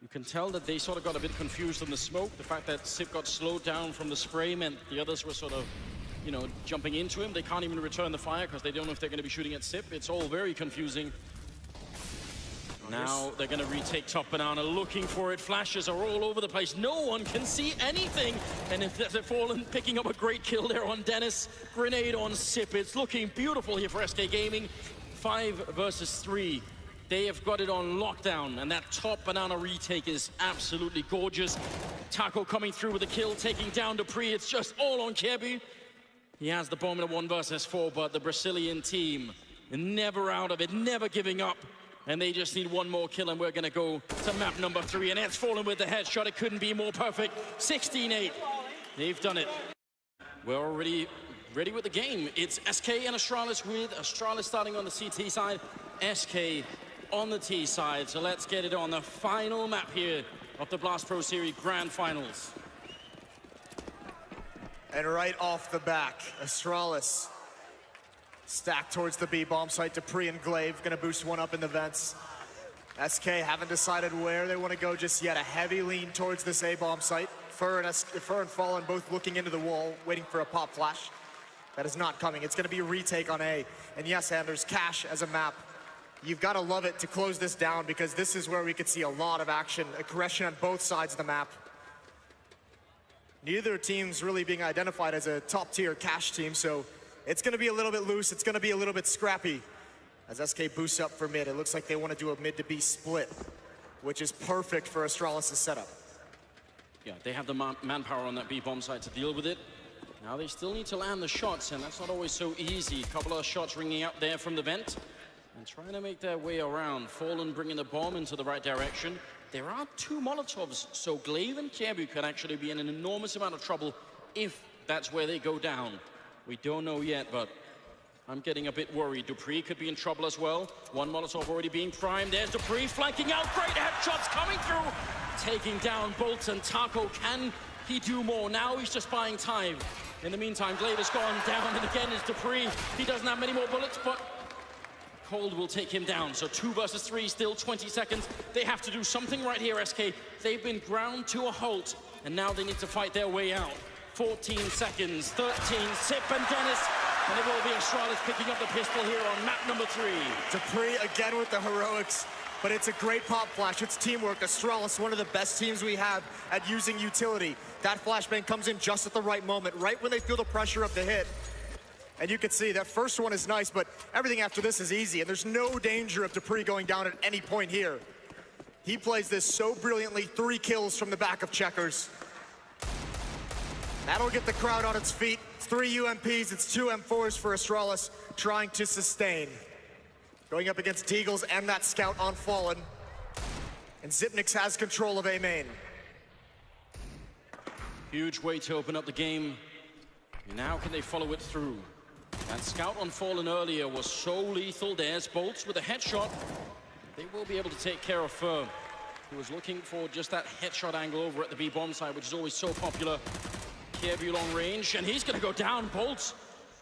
you can tell that they sort of got a bit confused on the smoke. The fact that Sip got slowed down from the spray meant the others were sort of, you know, jumping into him. They can't even return the fire because they don't know if they're going to be shooting at Sip. It's all very confusing. Now they're going to retake top banana, looking for it. Flashes are all over the place. No one can see anything. And if they're Fallen, picking up a great kill there on Dennis. Grenade on Sip. It's looking beautiful here for SK Gaming. 5 versus 3. They have got it on lockdown. And that top banana retake is absolutely gorgeous. Taco coming through with a kill, taking down Dupree. It's just all on Kirby. He has the bomb in a 1 versus 4, but the Brazilian team never out of it, never giving up. And they just need 1 more kill, and we're going to go to map number 3. And it's Fallen with the headshot. It couldn't be more perfect. 16-8. They've done it. We're already ready with the game. It's SK and Astralis, with Astralis starting on the CT side, SK on the T side. So let's get it on the final map here of the Blast Pro Series Grand Finals. And right off the back, Astralis Stacked towards the B bomb site. Dupree and Glaive gonna boost one up in the vents. SK haven't decided where they want to go just yet. A heavy lean towards this A bomb site. Fur and Fallen both looking into the wall, waiting for a pop flash. That is not coming. It's going to be a retake on A. And yes, Anders, Cache as a map. You've got to love it to close this down because this is where we could see a lot of action, aggression on both sides of the map. Neither team's really being identified as a top-tier Cache team, so it's going to be a little bit loose. It's going to be a little bit scrappy. As SK boosts up for mid, it looks like they want to do a mid to B split, which is perfect for Astralis' setup. Yeah, they have the manpower on that B bomb site to deal with it. Now they still need to land the shots, and that's not always so easy. A couple of shots ringing out there from the vent, and trying to make their way around. Fallen bringing the bomb into the right direction. There are 2 Molotovs, so Glaive and Kjaerbye could actually be in an enormous amount of trouble if that's where they go down. We don't know yet, but I'm getting a bit worried. Dupree could be in trouble as well. 1 Molotov already being primed. There's Dupree flanking out. Great headshots coming through. Taking down Bolts and Taco. Can he do more? Now he's just buying time. In the meantime, Glaive has gone down, and again is Dupree. He doesn't have many more bullets, but Cold will take him down. So 2 versus 3, still 20 seconds. They have to do something right here, SK. They've been ground to a halt, and now they need to fight their way out. 14 seconds, 13, Sip and Dennis. And it will be Astralis picking up the pistol here on map number 3. Dupree again with the heroics, but it's a great pop flash. It's teamwork. Astralis, one of the best teams we have at using utility. That flashbang comes in just at the right moment, right when they feel the pressure of the hit. And you can see that first one is nice, but everything after this is easy, and there's no danger of Dupree going down at any point here. He plays this so brilliantly. 3 kills from the back of Checkers. That'll get the crowd on its feet. It's 3 UMPs, it's 2 M4s for Astralis trying to sustain. Going up against Deagles and that scout on Fallen. And Zipnix has control of A main. Huge way to open up the game. And now can they follow it through? That scout on Fallen earlier was so lethal. There's Bolts with a headshot. They will be able to take care of Fur, who was looking for just that headshot angle over at the B bomb side, which is always so popular. Kjaerbye long range, and he's going to go down. Bolts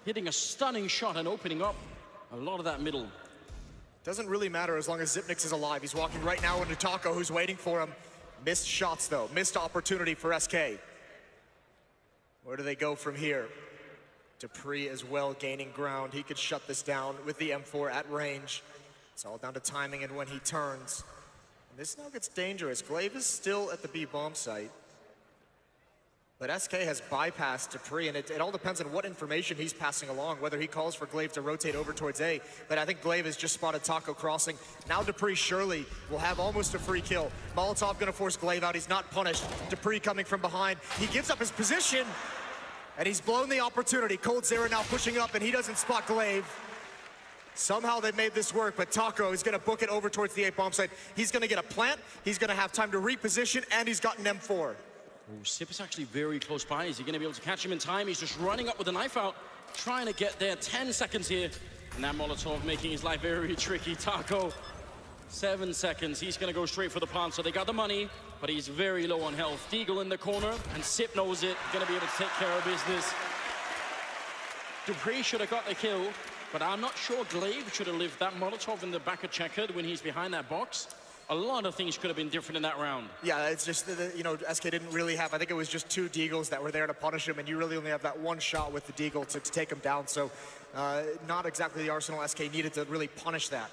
hitting a stunning shot and opening up a lot of that middle. Doesn't really matter as long as Zipnix is alive. He's walking right now into Taco, who's waiting for him. Missed shots, though. Missed opportunity for SK. Where do they go from here? Dupree as well gaining ground. He could shut this down with the M4 at range. It's all down to timing and when he turns. And this now gets dangerous. Glaive is still at the B bomb site. But SK has bypassed Dupree, and it all depends on what information he's passing along, whether he calls for Glaive to rotate over towards A. But I think Glaive has just spotted Taco crossing. Now Dupree surely will have almost a free kill. Molotov gonna force Glaive out. He's not punished. Dupree coming from behind. He gives up his position, and he's blown the opportunity. Cold Zera now pushing up, and he doesn't spot Glaive. Somehow they made this work, but Taco is gonna book it over towards the A bomb site. He's gonna get a plant, he's gonna have time to reposition, and he's got an M4. Oh, Sip is actually very close by. Is he going to be able to catch him in time? He's just running up with a knife out, trying to get there. 10 seconds here. And that Molotov making his life very tricky. Taco, 7 seconds. He's going to go straight for the plant. So they got the money, but he's very low on health. Deagle in the corner, and Sip knows it. Going to be able to take care of business. Dupree should have got the kill, but I'm not sure Glaive should have lived that Molotov in the back of Checkered when he's behind that box. A lot of things could have been different in that round. Yeah, it's just, you know, SK didn't really have, I think it was just 2 Deagles that were there to punish him, and you really only have that 1 shot with the Deagle to take him down, so not exactly the arsenal SK needed to really punish that.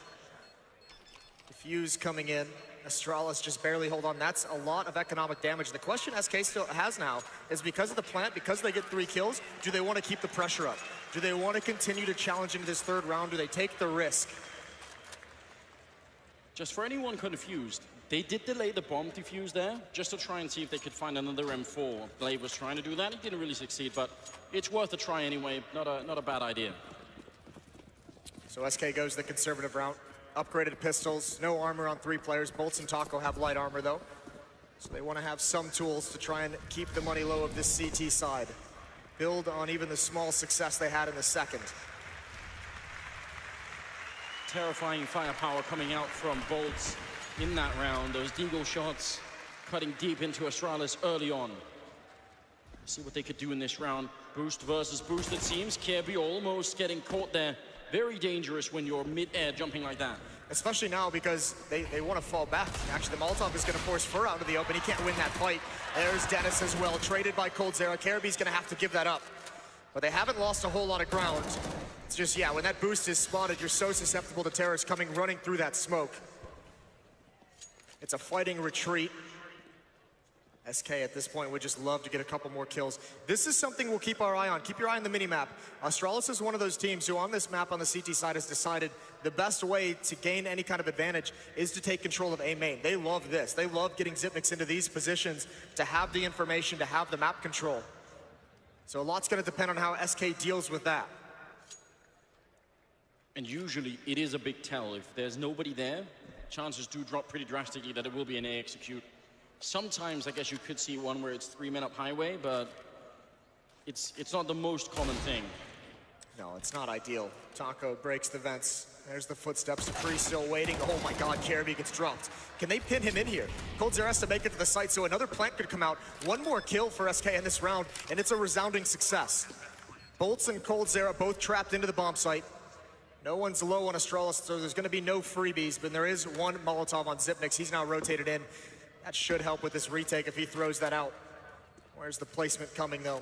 Diffuse coming in. Astralis just barely hold on. That's a lot of economic damage. The question SK still has now is because of the plant, because they get 3 kills, do they want to keep the pressure up? Do they want to continue to challenge into this 3rd round? Do they take the risk? Just for anyone confused, they did delay the bomb defuse there, just to try and see if they could find another M4. Glaive was trying to do that, he didn't really succeed, but it's worth a try anyway, not a bad idea. So SK goes the conservative route. Upgraded pistols, no armor on 3 players. Bolts and Taco have light armor though. So they want to have some tools to try and keep the money low of this CT side. Build on even the small success they had in the 2nd. Terrifying firepower coming out from Bolts in that round. Those Deagle shots cutting deep into Astralis early on. See what they could do in this round. Boost versus boost, it seems. Kjaerbye almost getting caught there Very dangerous when you're mid-air jumping like that. Especially now because they want to fall back. Actually, the Molotov is going to force Fur out of the open. He can't win that fight. There's Dennis as well, traded by coldzera. Caribbe's going to have to give that up. But they haven't lost a whole lot of ground. It's just, yeah, when that boost is spotted, you're so susceptible to terrorists coming running through that smoke. It's a fighting retreat. SK at this point would just love to get a couple more kills. This is something we'll keep our eye on. Keep your eye on the mini-map. Astralis is one of those teams who on this map on the CT side has decided the best way to gain any kind of advantage is to take control of A main. They love this. They love getting Xyp9x into these positions to have the information, to have the map control. So a lot's going to depend on how SK deals with that. And usually it is a big tell. If there's nobody there, chances do drop pretty drastically that it will be an A execute. Sometimes, I guess you could see one where it's 3 men up highway, but it's not the most common thing. No, it's not ideal. Taco breaks the vents. There's the footsteps. Free still waiting. Oh my God, Caribbean gets dropped. Can they pin him in here? coldzera has to make it to the site, so another plant could come out. One more kill for SK in this round, and it's a resounding success. Bolts and coldzera both trapped into the bomb site. No one's low on Astralis, so there's going to be no freebies, but there is one Molotov on Xyp9x. He's now rotated in. That should help with this retake if he throws that out. Where's the placement coming, though?